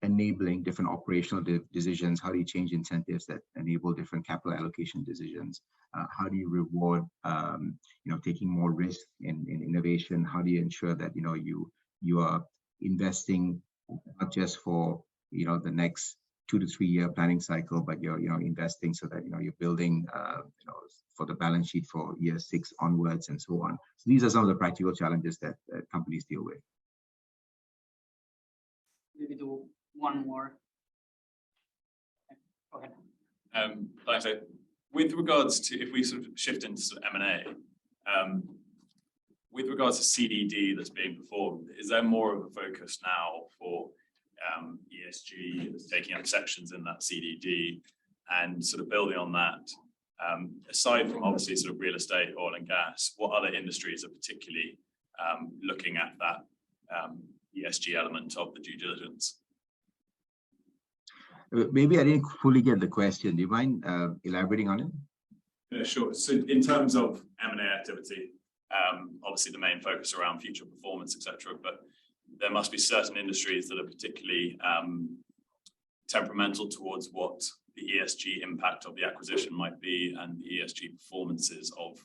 enabling different operational decisions? How do you change incentives that enable different capital allocation decisions? How do you reward, you know, taking more risk in innovation? How do you ensure that, you know, you are investing not just for, you know, the next 2 to 3 year planning cycle, but you're, you know, investing so that, you know, you're building, you know, for the balance sheet for year 6 onwards and so on. So these are some of the practical challenges that companies deal with. Maybe do one more. Go ahead. Like I said, with regards to, if we sort of shift into sort of M&A, with regards to CDD that's being performed, is there more of a focus now for ESG taking up sections in that CDD and sort of building on that? Aside from obviously sort of real estate, oil and gas, what other industries are particularly looking at that ESG element of the due diligence? Maybe I didn't fully get the question. Do you mind elaborating on it? Yeah, sure. So in terms of M&A activity, obviously the main focus around future performance, etc. But there must be certain industries that are particularly temperamental towards what the ESG impact of the acquisition might be and the ESG performances of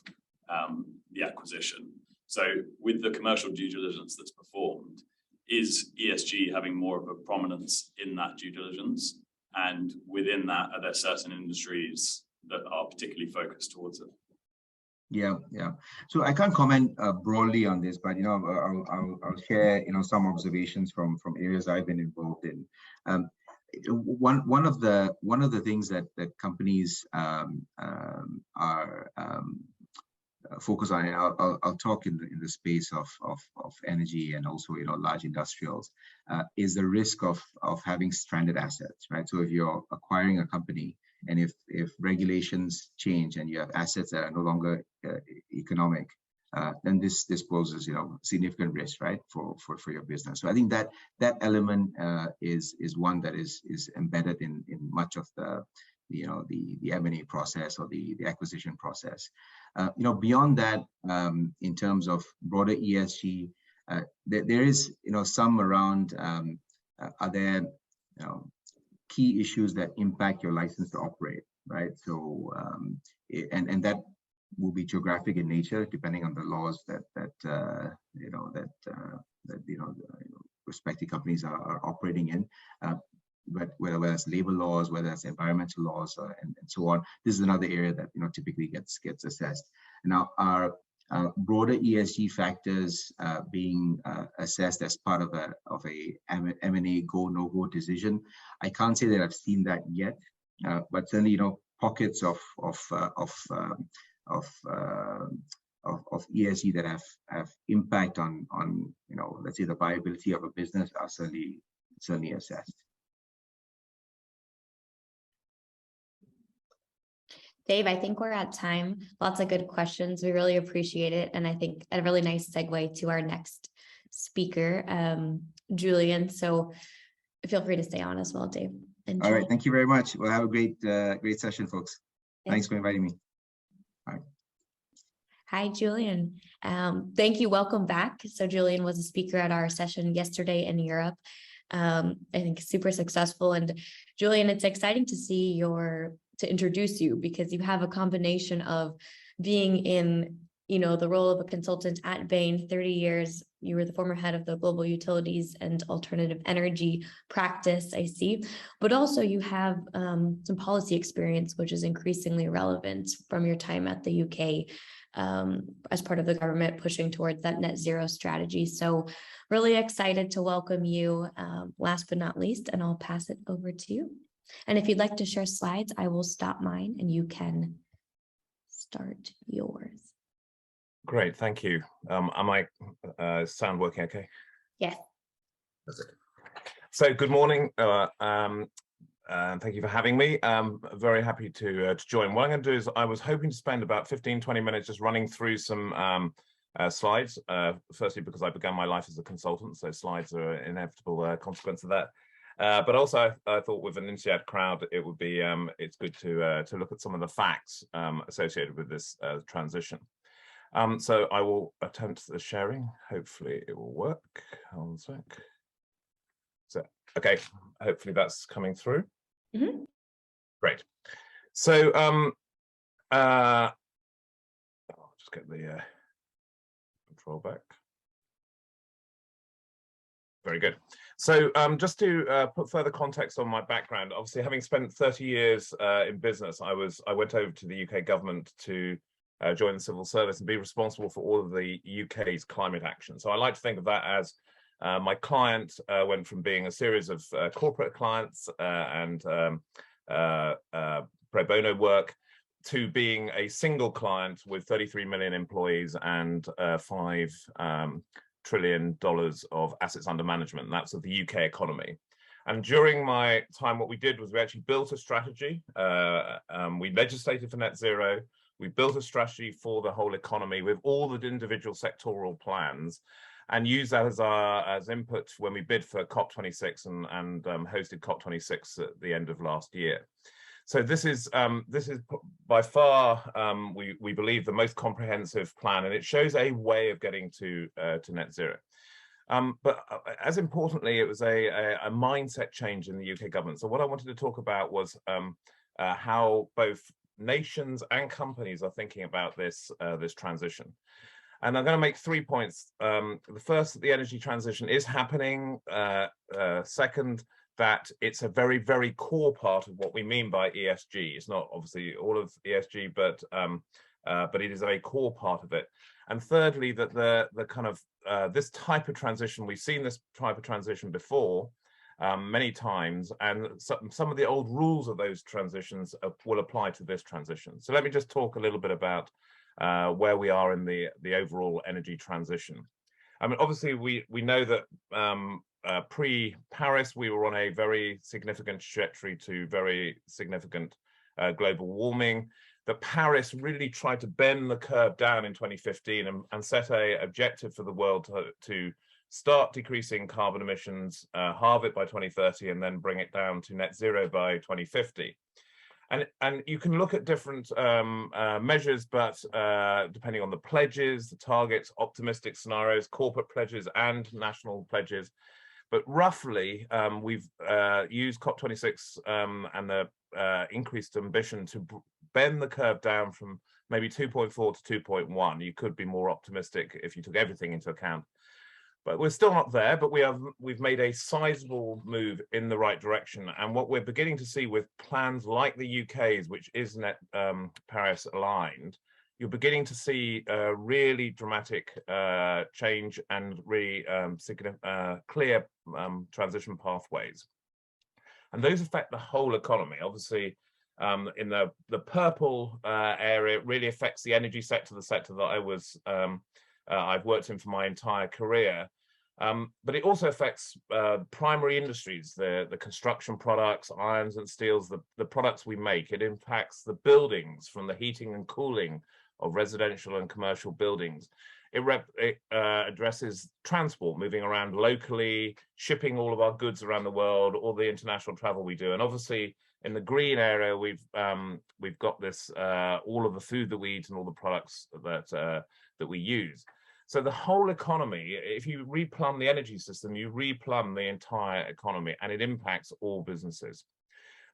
the acquisition. So with the commercial due diligence that's performed, is ESG having more of a prominence in that due diligence? And within that, are there certain industries that are particularly focused towards it? Yeah. So I can't comment broadly on this, but I'll share some observations from areas I've been involved in. One of the things that companies are focus on, and I'll talk in the space of energy and also large industrials, is the risk of having stranded assets, right? So if you're acquiring a company and if regulations change and you have assets that are no longer economic, then this poses significant risk, right, for your business. So I think that element is one that is embedded in much of the M&A process or the acquisition process. Beyond that, in terms of broader ESG, there is some around are there key issues that impact your license to operate, right? So and that will be geographic in nature, depending on the laws that respective companies are operating in. But whether it's labor laws, whether it's environmental laws, and so on, this is another area that typically gets assessed. Now, our broader ESG factors being assessed as part of a M&A go no go decision, I can't say that I've seen that yet, but certainly pockets of ESG that have impact on let's say the viability of a business are certainly assessed. Dave, I think we're at time. Lots of good questions. We really appreciate it. And I think a really nice segue to our next speaker, Julian. So feel free to stay on as well, Dave. All right. Thank you very much. We'll have a great session, folks. Thanks for inviting me. All right. Hi, Julian. Thank you. Welcome back. So Julian was a speaker at our session yesterday in Europe. I think super successful. And Julian, it's exciting to see to introduce you, because you have a combination of being in, the role of a consultant at Bain, 30 years. You were the former head of the global utilities and alternative energy practice, I see. But also you have some policy experience, which is increasingly relevant from your time at the UK as part of the government pushing towards that net zero strategy. So really excited to welcome you last but not least, and I'll pass it over to you. And if you'd like to share slides, I will stop mine and you can start yours. Great, thank you. Am I sound working okay? Yes. So good morning. Thank you for having me. I'm very happy to join. What I'm going to do is I was hoping to spend about 15-20 minutes just running through some slides. Firstly, because I began my life as a consultant, so slides are an inevitable consequence of that. But also, I thought with an INSEAD crowd, it would be it's good to look at some of the facts associated with this transition. So I will attempt the sharing. Hopefully, it will work. Hold on a sec. So, okay, hopefully that's coming through. Mm-hmm. Great. So, I'll just get the control back. Very good. So just to put further context on my background, obviously having spent 30 years in business, I went over to the UK government to join the civil service and be responsible for all of the UK's climate action. So I like to think of that as my client went from being a series of corporate clients and pro bono work to being a single client with 33 million employees and $5 trillion of assets under management. That's of the UK economy. And during my time, what we did was we actually built a strategy. We legislated for net zero. We built a strategy for the whole economy with all the individual sectoral plans, and used that as input when we bid for COP26 and hosted COP26 at the end of last year. So this is by far, we believe, the most comprehensive plan, and it shows a way of getting to net zero. But as importantly, it was a mindset change in the UK government. So what I wanted to talk about was how both nations and companies are thinking about this transition. And I'm going to make 3 points. The first, the energy transition is happening. Second, that it's a very, very core part of what we mean by ESG. It's not obviously all of ESG, but it is a core part of it. And thirdly, that the kind of this type of transition, we've seen this type of transition before many times, and some of the old rules of those transitions will apply to this transition. So let me just talk a little bit about where we are in the overall energy transition. I mean, obviously, we know that pre-Paris, we were on a very significant trajectory to very significant global warming. That Paris really tried to bend the curve down in 2015 and set an objective for the world to start decreasing carbon emissions, halve it by 2030, and then bring it down to net zero by 2050. And you can look at different measures, but depending on the pledges, the targets, optimistic scenarios, corporate pledges, and national pledges. But roughly, we've used COP26 and the increased ambition to bend the curve down from maybe 2.4 to 2.1. You could be more optimistic if you took everything into account. But we're still not there, but we've made a sizable move in the right direction. And what we're beginning to see with plans like the UK's, which is net Paris aligned, you're beginning to see really dramatic change and really clear transition pathways. And those affect the whole economy. Obviously, in the purple area, it really affects the energy sector, the sector that I've worked in for my entire career. But it also affects primary industries, the construction products, irons and steels, the products we make. It impacts the buildings, from the heating and cooling of residential and commercial buildings. It addresses transport, moving around locally, shipping all of our goods around the world, all the international travel we do. And obviously, in the green area, we've got this all of the food that we eat and all the products that we use. So the whole economy, if you replumb the energy system, you replumb the entire economy, and it impacts all businesses.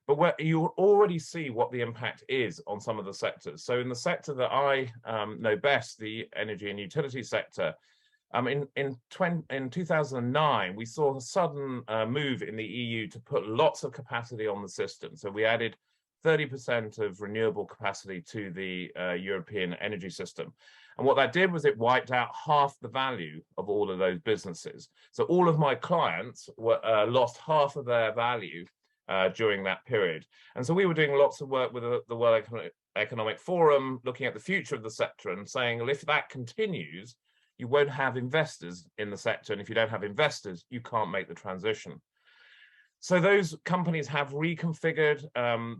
But where you already see what the impact is on some of the sectors. So in the sector that I know best, the energy and utility sector, in 2009, we saw a sudden move in the EU to put lots of capacity on the system. So we added 30% of renewable capacity to the European energy system. And what that did was it wiped out half the value of all of those businesses. So all of my clients lost half of their value during that period. And so we were doing lots of work with the World Economic Forum, looking at the future of the sector and saying, well, if that continues, you won't have investors in the sector. And if you don't have investors, you can't make the transition. So those companies have reconfigured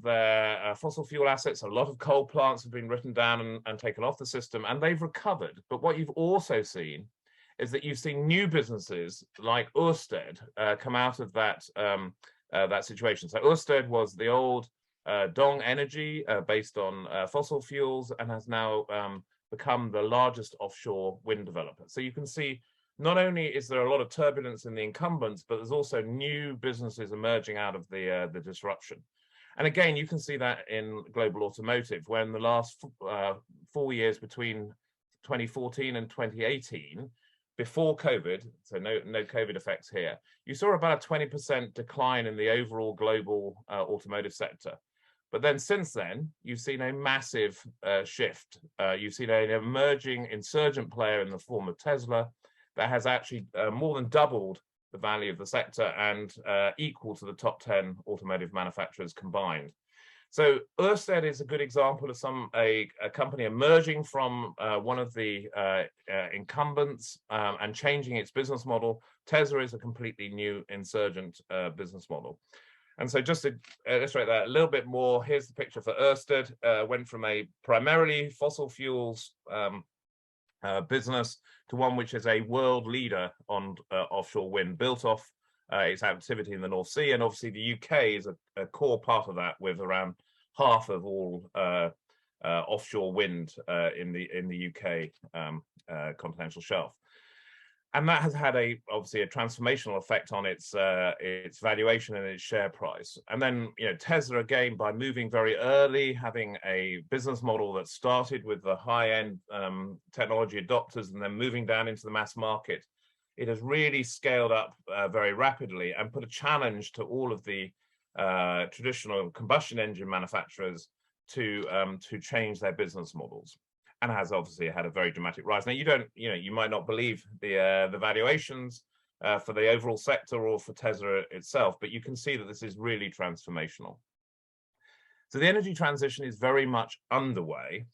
their fossil fuel assets. A lot of coal plants have been written down and taken off the system, and they've recovered. But what you've also seen is that you've seen new businesses like Ørsted come out of that situation. So Ørsted was the old Dong Energy based on fossil fuels, and has now become the largest offshore wind developer. So you can see, not only is there a lot of turbulence in the incumbents, but there's also new businesses emerging out of the disruption. And again, you can see that in global automotive, where in the last 4 years between 2014 and 2018, before COVID, so no COVID effects here, you saw about a 20% decline in the overall global automotive sector. But then since then, you've seen a massive shift. You've seen an emerging insurgent player in the form of Tesla that has actually more than doubled the value of the sector and equal to the top 10 automotive manufacturers combined. So Ørsted is a good example of a company emerging from one of the incumbents and changing its business model. Tesla is a completely new insurgent business model. And so just to illustrate that a little bit more, here's the picture for Ørsted. Went from a primarily fossil fuels business to one which is a world leader on offshore wind, built off its activity in the North Sea. And obviously the UK is a core part of that, with around half of all offshore wind in the UK continental shelf. And that has had obviously a transformational effect on its valuation and its share price. And then, Tesla, again, by moving very early, having a business model that started with the high-end technology adopters and then moving down into the mass market, it has really scaled up very rapidly and put a challenge to all of the traditional combustion engine manufacturers to change their business models. And has obviously had a very dramatic rise. Now, you might not believe the valuations for the overall sector or for Tesla itself, but you can see that this is really transformational. So the energy transition is very much underway.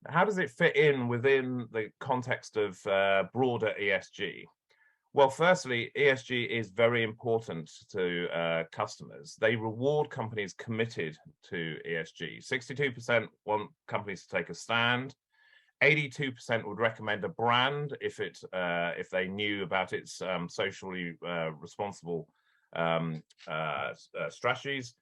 How does it fit in within the context of broader ESG? Well, firstly, ESG is very important to customers. They reward companies committed to ESG. 62% want companies to take a stand. 82% would recommend a brand if they knew about its socially responsible strategies,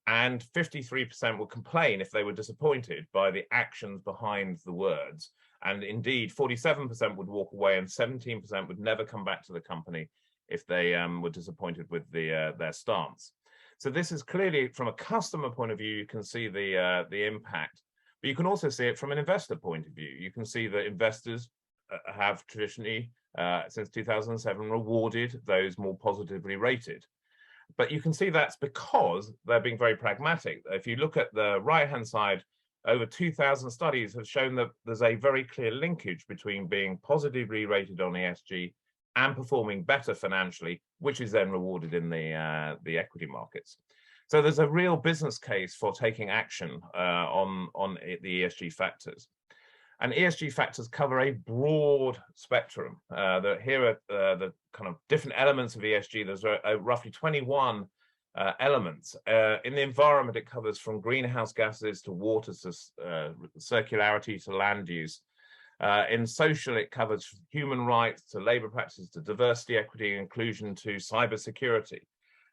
and 53% would complain if they were disappointed by the actions behind the words. And indeed, 47% would walk away, and 17% would never come back to the company if they were disappointed with their stance. So this is clearly, from a customer point of view, you can see the impact. But you can also see it from an investor point of view. You can see that investors have traditionally, since 2007, rewarded those more positively rated. But you can see that's because they're being very pragmatic. If you look at the right-hand side, over 2,000 studies have shown that there's a very clear linkage between being positively rated on ESG and performing better financially, which is then rewarded in the equity markets. So there's a real business case for taking action on the ESG factors. And ESG factors cover a broad spectrum. Here are the kind of different elements of ESG. There's roughly 21 elements. In the environment, it covers from greenhouse gases to water to circularity to land use. In social, it covers human rights to labor practices to diversity, equity, and inclusion to cybersecurity.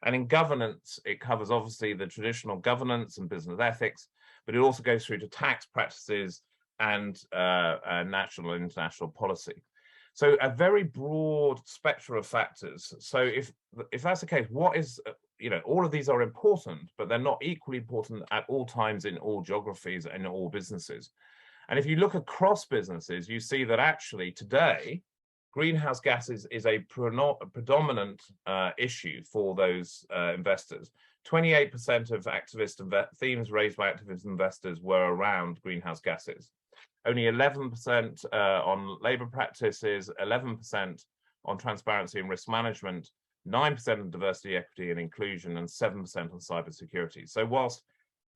And in governance, it covers obviously the traditional governance and business ethics, but it also goes through to tax practices and national and international policy. So a very broad spectrum of factors. So if that's the case, what is, all of these are important, but they're not equally important at all times in all geographies and in all businesses. And if you look across businesses, you see that actually today, greenhouse gases is a predominant issue for those investors. 28% of themes raised by activist investors were around greenhouse gases. Only 11% on labor practices, 11% on transparency and risk management, 9% on diversity, equity, and inclusion, and 7% on cybersecurity. So whilst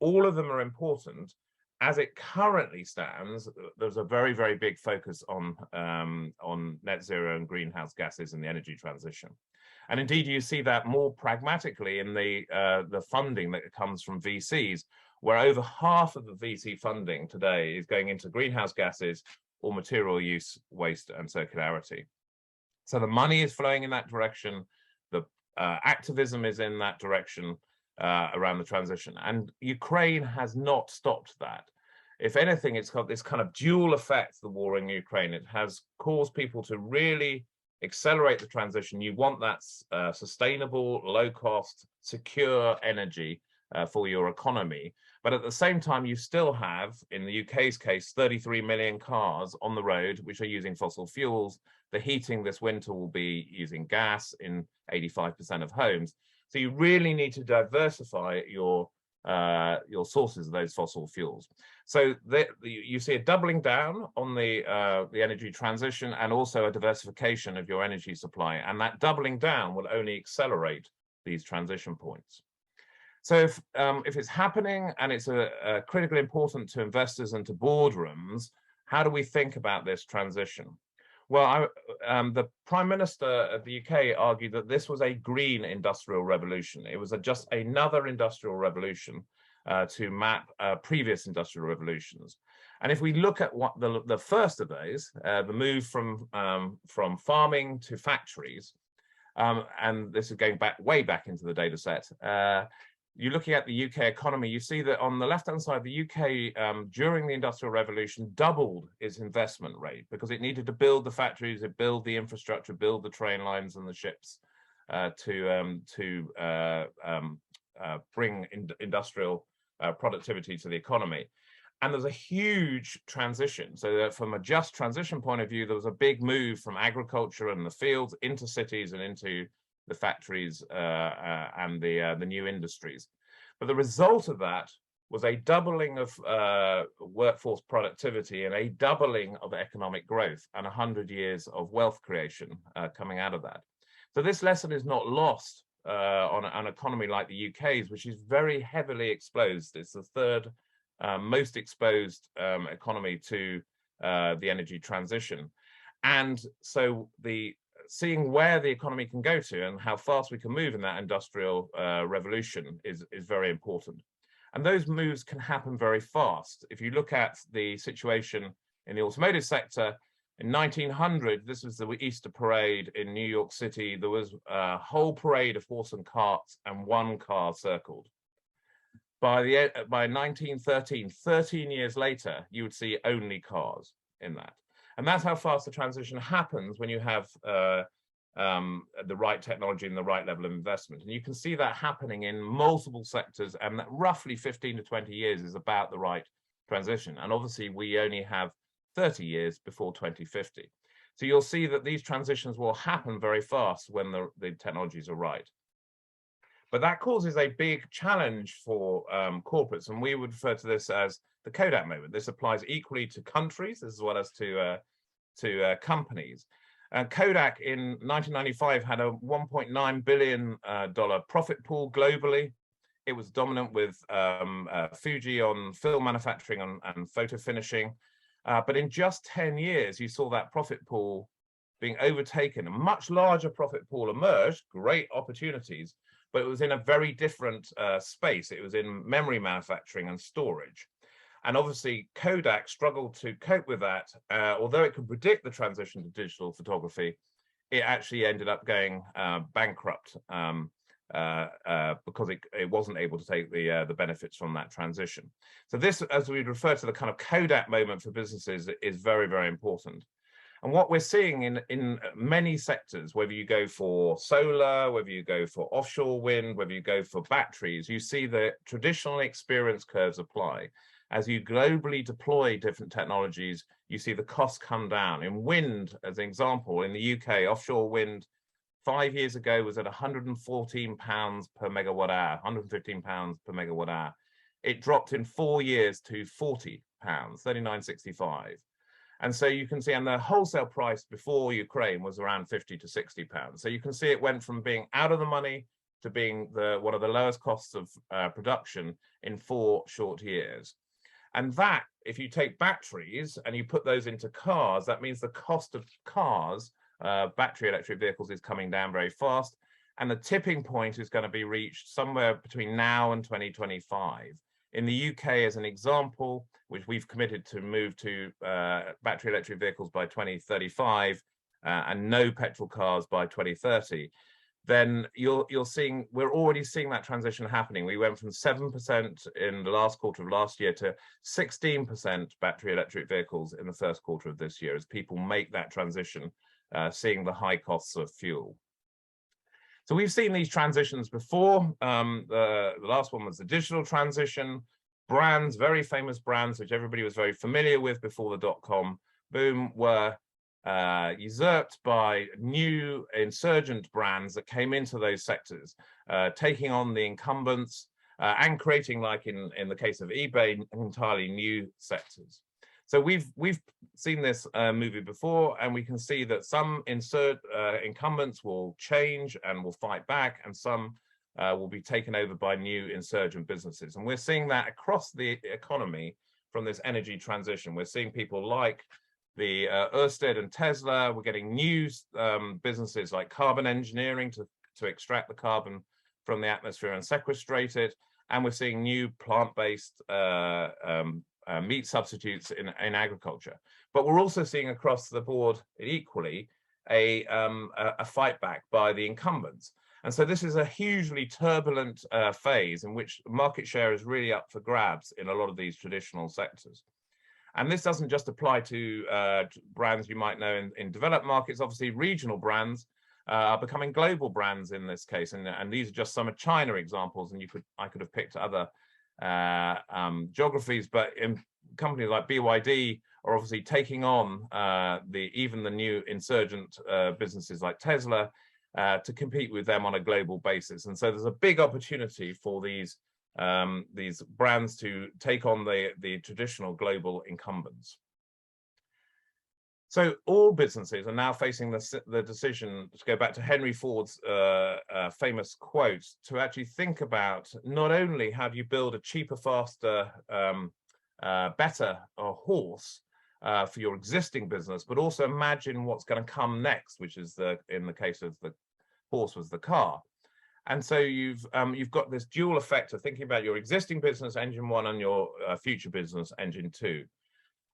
all of them are important, as it currently stands, there's a very, very big focus on net zero and greenhouse gases in the energy transition. And indeed, you see that more pragmatically in the funding that comes from VCs, where over half of the VC funding today is going into greenhouse gases or material use, waste, and circularity. So the money is flowing in that direction. The activism is in that direction around the transition. And Ukraine has not stopped that. If anything, it's got this kind of dual effect, the war in Ukraine. It has caused people to really accelerate the transition. You want that sustainable, low-cost, secure energy for your economy. But at the same time, you still have, in the UK's case, 33 million cars on the road, which are using fossil fuels. The heating this winter will be using gas in 85% of homes. So you really need to diversify your sources of those fossil fuels. So you see a doubling down on the energy transition and also a diversification of your energy supply. And that doubling down will only accelerate these transition points. So if it's happening and it's critically important to investors and to boardrooms, how do we think about this transition? Well, the Prime Minister of the UK argued that this was a green industrial revolution. It was just another industrial revolution to map previous industrial revolutions. And if we look at what the first of those, the move from farming to factories, and this is going way back into the data set, you're looking at the UK economy, you see that on the left-hand side, the UK during the Industrial Revolution doubled its investment rate because it needed to build the factories, build the infrastructure, build the train lines and the ships to bring industrial productivity to the economy. And there's a huge transition. So that from a just transition point of view, there was a big move from agriculture and the fields into cities and into the factories and the new industries. But the result of that was a doubling of workforce productivity and a doubling of economic growth and 100 years of wealth creation coming out of that. So this lesson is not lost on an economy like the UK's, which is very heavily exposed. It's the third most exposed economy to the energy transition. And so seeing where the economy can go to and how fast we can move in that industrial revolution is very important. And those moves can happen very fast. If you look at the situation in the automotive sector, in 1900, this was the Easter Parade in New York City. There was a whole parade of horse and carts and one car circled. By 1913, 13 years later, you would see only cars in that. And that's how fast the transition happens when you have the right technology and the right level of investment. And you can see that happening in multiple sectors, and that roughly 15 to 20 years is about the right transition. And obviously, we only have 30 years before 2050. So you'll see that these transitions will happen very fast when the technologies are right. But that causes a big challenge for corporates, and we would refer to this as the Kodak moment. This applies equally to countries as well as to companies. Kodak in 1995 had a $1.9 billion profit pool globally. It was dominant with Fuji on film manufacturing and photo finishing. But in just 10 years, you saw that profit pool being overtaken. A much larger profit pool emerged, great opportunities, but it was in a very different space. It was in memory manufacturing and storage. And obviously, Kodak struggled to cope with that. Although it could predict the transition to digital photography, it actually ended up going bankrupt because it wasn't able to take the benefits from that transition. So this, as we refer to the kind of Kodak moment for businesses, is very, very important. And what we're seeing in many sectors, whether you go for solar, whether you go for offshore wind, whether you go for batteries, you see the traditional experience curves apply. As you globally deploy different technologies, you see the costs come down. In wind, as an example, in the UK, offshore wind 5 years ago was at £114 per megawatt hour, £115 per megawatt hour. It dropped in 4 years to £40, £39.65. And so you can see, and the wholesale price before Ukraine was around £50 to £60. So you can see it went from being out of the money to being one of the lowest costs of production in 4 short years. And that, if you take batteries and you put those into cars, that means the cost of cars, battery electric vehicles, is coming down very fast. And the tipping point is going to be reached somewhere between now and 2025. In the UK, as an example, which we've committed to move to battery electric vehicles by 2035 and no petrol cars by 2030, then we're already seeing that transition happening. We went from 7% in the last quarter of last year to 16% battery electric vehicles in the first quarter of this year as people make that transition, seeing the high costs of fuel. So we've seen these transitions before. The last one was the digital transition. Brands, very famous brands, which everybody was very familiar with before the dot-com boom, were usurped by new insurgent brands that came into those sectors, taking on the incumbents and creating, like in the case of eBay, entirely new sectors. So we've seen this movie before, and we can see that some incumbents will change and will fight back, and some will be taken over by new insurgent businesses. And we're seeing that across the economy from this energy transition. We're seeing people like the Ørsted and Tesla. We're getting new businesses like carbon engineering to extract the carbon from the atmosphere and sequestrate it. And we're seeing new plant-based meat substitutes in agriculture. But we're also seeing across the board equally a fight back by the incumbents. And so this is a hugely turbulent phase in which market share is really up for grabs in a lot of these traditional sectors. And this doesn't just apply to brands you might know in developed markets. Obviously, regional brands are becoming global brands in this case. And these are just some of China examples. And I could have picked other geographies, but in companies like BYD are obviously taking on even the new insurgent businesses like Tesla to compete with them on a global basis. And so there's a big opportunity for these brands to take on the traditional global incumbents. So all businesses are now facing the decision, to go back to Henry Ford's famous quote, to actually think about not only how do you build a cheaper, faster, better horse for your existing business, but also imagine what's going to come next, which is in the case of the horse was the car. And so you've got this dual effect of thinking about your existing business, engine one, and your future business, engine two.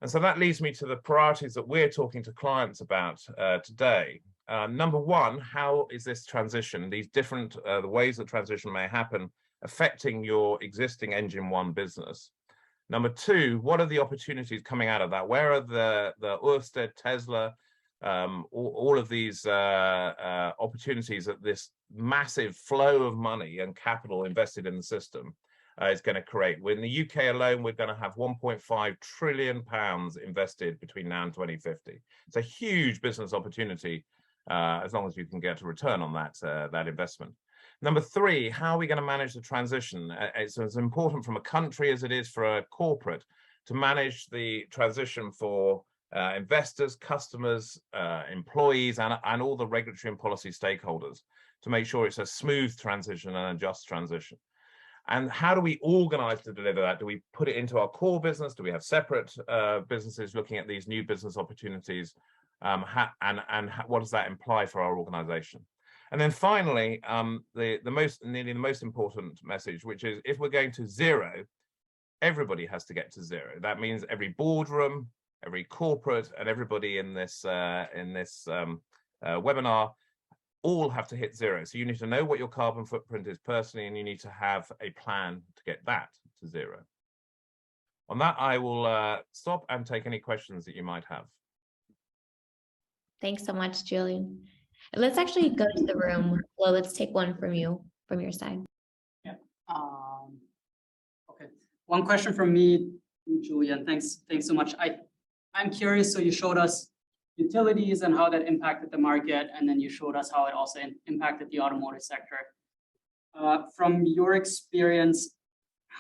And so that leads me to the priorities that we're talking to clients about today. Number one, how is this transition, these different the ways that transition may happen, affecting your existing engine one business? Number two, what are the opportunities coming out of that? Where are the Ørsted, Tesla, all of these opportunities that this massive flow of money and capital invested in the system is going to create? In the UK alone, we're going to have 1.5 trillion pounds invested between now and 2050. It's a huge business opportunity as long as you can get a return on that investment. Number three, how are we going to manage the transition? It's as important from a country as it is for a corporate to manage the transition for investors, customers, employees, and all the regulatory and policy stakeholders to make sure it's a smooth transition and a just transition. And how do we organize to deliver that? Do we put it into our core business? Do we have separate businesses looking at these new business opportunities? What does that imply for our organization? And then finally, nearly the most important message, which is if we're going to zero, everybody has to get to zero. That means every boardroom, every corporate, and everybody in this webinar all have to hit zero. So you need to know what your carbon footprint is personally, and you need to have a plan to get that to zero. On that, I will stop and take any questions that you might have. Thanks so much, Julian. Let's actually go to the room. Well, let's take one from you, from your side. Yeah. Okay. One question from me, Julian. Thanks so much. I'm curious. So you showed us utilities and how that impacted the market, and then you showed us how it also impacted the automotive sector. From your experience,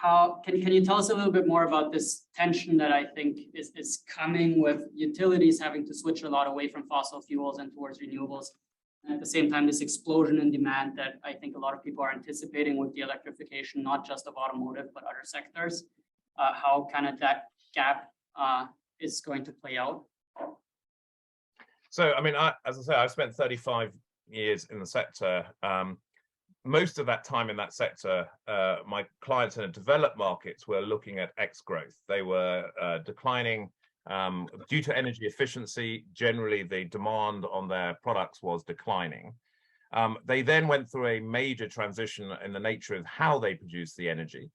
can you tell us a little bit more about this tension that I think is coming with utilities having to switch a lot away from fossil fuels and towards renewables? And at the same time, this explosion in demand that I think a lot of people are anticipating with the electrification, not just of automotive, but other sectors, how kind of that gap is going to play out? So, I mean, as I say, I've spent 35 years in the sector. Most of that time in that sector, my clients in the developed markets were looking at X growth. They were declining due to energy efficiency. Generally, the demand on their products was declining. They then went through a major transition in the nature of how they produce the energy.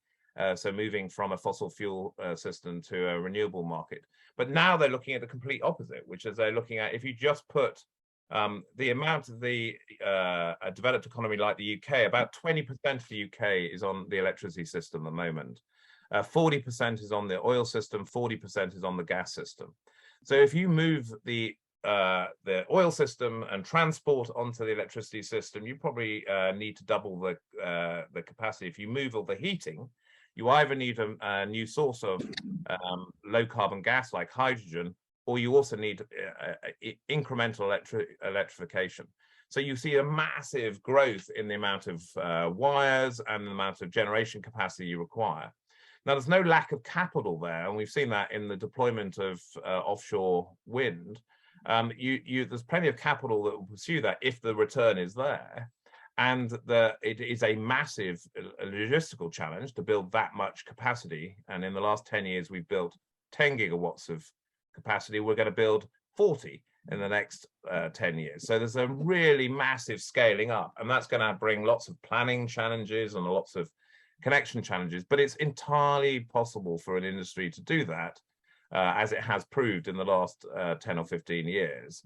So moving from a fossil fuel system to a renewable market. But now they're looking at the complete opposite, which is they're looking at if you just put the amount of a developed economy like the UK, about 20% of the UK is on the electricity system at the moment. 40% is on the oil system, 40% is on the gas system. So if you move the oil system and transport onto the electricity system, you probably need to double the capacity. If you move all the heating, you either need a new source of low carbon gas like hydrogen, or you also need incremental electrification. So you see a massive growth in the amount of wires and the amount of generation capacity you require. Now, there's no lack of capital there, and we've seen that in the deployment of offshore wind. There's plenty of capital that will pursue that if the return is there. And it is a massive logistical challenge to build that much capacity. And in the last 10 years, we've built 10 gigawatts of capacity. We're going to build 40 in the next 10 years. So there's a really massive scaling up, and that's going to bring lots of planning challenges and lots of connection challenges, but it's entirely possible for an industry to do that, as it has proved in the last 10 or 15 years.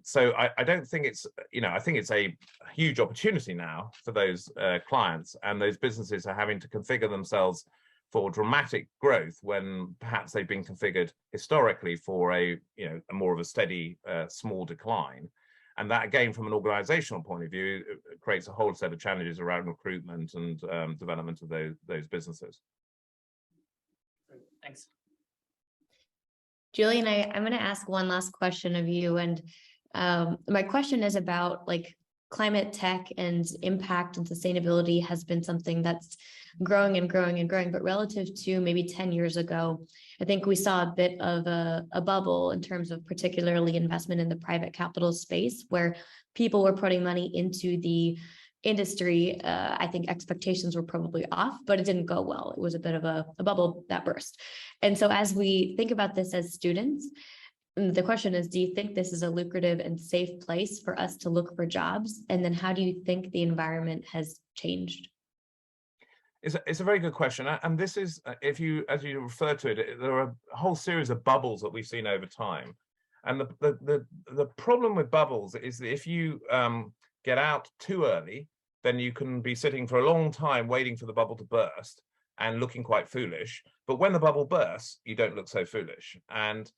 So I don't think it's, I think it's a huge opportunity now for those clients, and those businesses are having to configure themselves for dramatic growth when perhaps they've been configured historically for a more of a steady small decline. And that, again, from an organizational point of view, it creates a whole set of challenges around recruitment and development of those businesses. Thanks. Julian, I'm going to ask one last question of you. And my question is about climate tech and impact and sustainability has been something that's growing and growing and growing, but relative to maybe 10 years ago, I think we saw a bit of a bubble in terms of particularly investment in the private capital space, where people were putting money into the industry. I think expectations were probably off, but it didn't go well. It was a bit of a bubble that burst. And so as we think about this as students, the question is, do you think this is a lucrative and safe place for us to look for jobs? And then how do you think the environment has changed? It's a very good question. And this is, as you refer to it, there are a whole series of bubbles that we've seen over time. And the problem with bubbles is that if you get out too early, then you can be sitting for a long time waiting for the bubble to burst and looking quite foolish. But when the bubble bursts, you don't look so foolish. And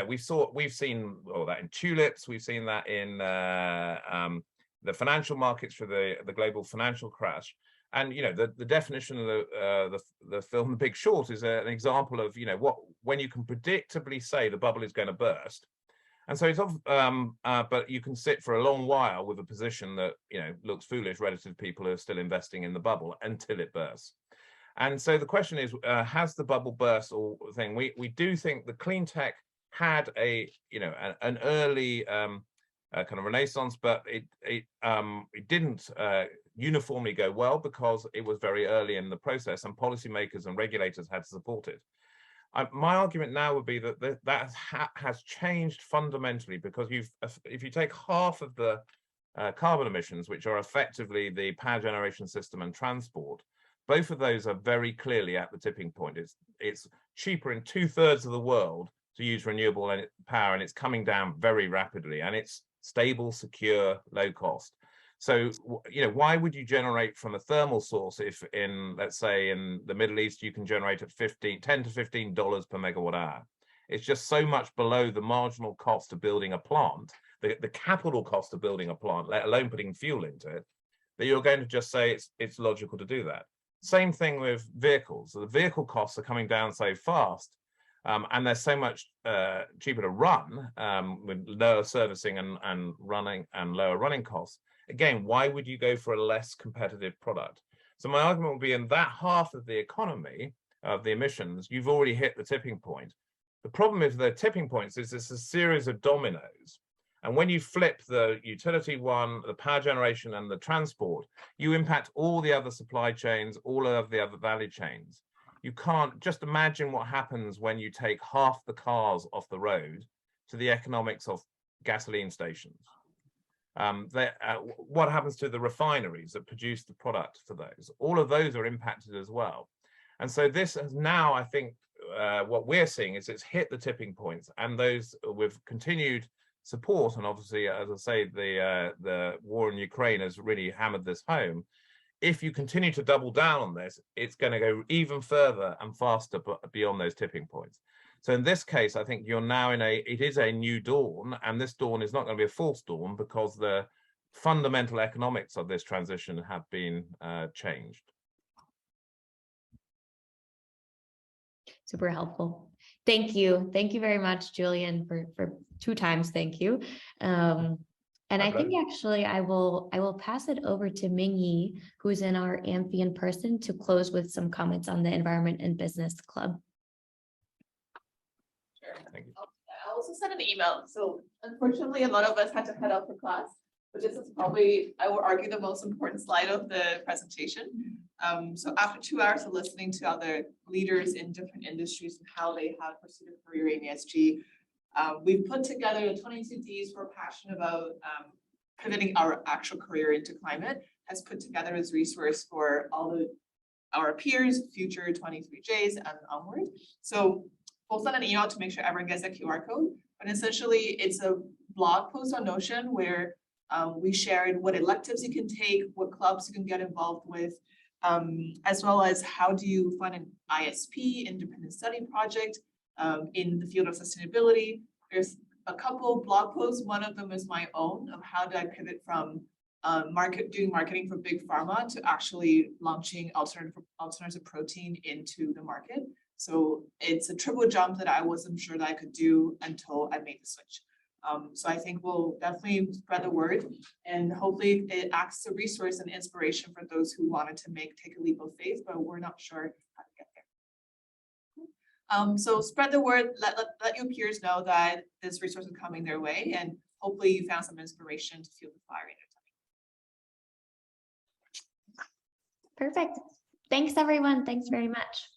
we've seen all that in tulips. We've seen that in the financial markets for the global financial crash. And the definition of the film The Big Short is an example of when you can predictably say the bubble is going to burst. And so it's but you can sit for a long while with a position that looks foolish relative to people who are still investing in the bubble until it bursts. And so the question is, has the bubble burst or thing? We do think the clean tech had an early kind of renaissance, but it didn't uniformly go well because it was very early in the process, and policymakers and regulators had to support it. My argument now would be that has changed fundamentally, because if you take half of the carbon emissions, which are effectively the power generation system and transport, both of those are very clearly at the tipping point. It's cheaper in 2/3 of the world to use renewable power, and it's coming down very rapidly, and it's stable, secure, low cost. So, why would you generate from a thermal source if let's say in the Middle East, you can generate at $10 to $15 per megawatt hour? It's just so much below the marginal cost of building a plant, the capital cost of building a plant, let alone putting fuel into it, that you're going to just say it's logical to do that. Same thing with vehicles. The vehicle costs are coming down so fast, and they're so much cheaper to run with lower servicing and running and lower running costs. Again, why would you go for a less competitive product? So my argument would be, in that half of the economy of the emissions, you've already hit the tipping point. The problem with the tipping points is it's a series of dominoes. And when you flip the utility one, the power generation and the transport, you impact all the other supply chains, all of the other value chains. You can't just imagine what happens when you take half the cars off the road to the economics of gasoline stations. What happens to the refineries that produce the product for those? All of those are impacted as well. And so this has now, I think, what we're seeing is it's hit the tipping points, and those with continued support, and obviously, as I say, the war in Ukraine has really hammered this home. If you continue to double down on this, it's going to go even further and faster beyond those tipping points. So in this case, I think you're now it is a new dawn, and this dawn is not going to be a false dawn, because the fundamental economics of this transition have been changed. Super helpful. Thank you. Thank you very much, Julian, for 2 times. Thank you. And I think actually I will pass it over to Mingyi, who's in our Amphi in person, to close with some comments on the Environment and Business Club. Sure. I also sent an email. So unfortunately, a lot of us had to head out for class, but this is probably, I will argue, the most important slide of the presentation. So after 2 hours of listening to other leaders in different industries and how they have pursued a career in ESG, We've put together the 22 Ds who are passionate about pivoting our actual career into climate, has put together this resource for all our peers, future 23Js and onward. So we'll send an email to make sure everyone gets a QR code, but essentially it's a blog post on Notion where we shared what electives you can take, what clubs you can get involved with, as well as how do you fund an ISP, independent study project, in the field of sustainability. There's a couple blog posts. One of them is my own of how do I pivot from doing marketing for big pharma to actually launching alternative protein into the market. So it's a triple jump that I wasn't sure that I could do until I made the switch. So I think we'll definitely spread the word, and hopefully it acts as a resource and inspiration for those who wanted to take a leap of faith, but we're not sure how to get there. So spread the word, let your peers know that this resource is coming their way, and hopefully you found some inspiration to fuel the fire in your tummy. Perfect. Thanks, everyone. Thanks very much.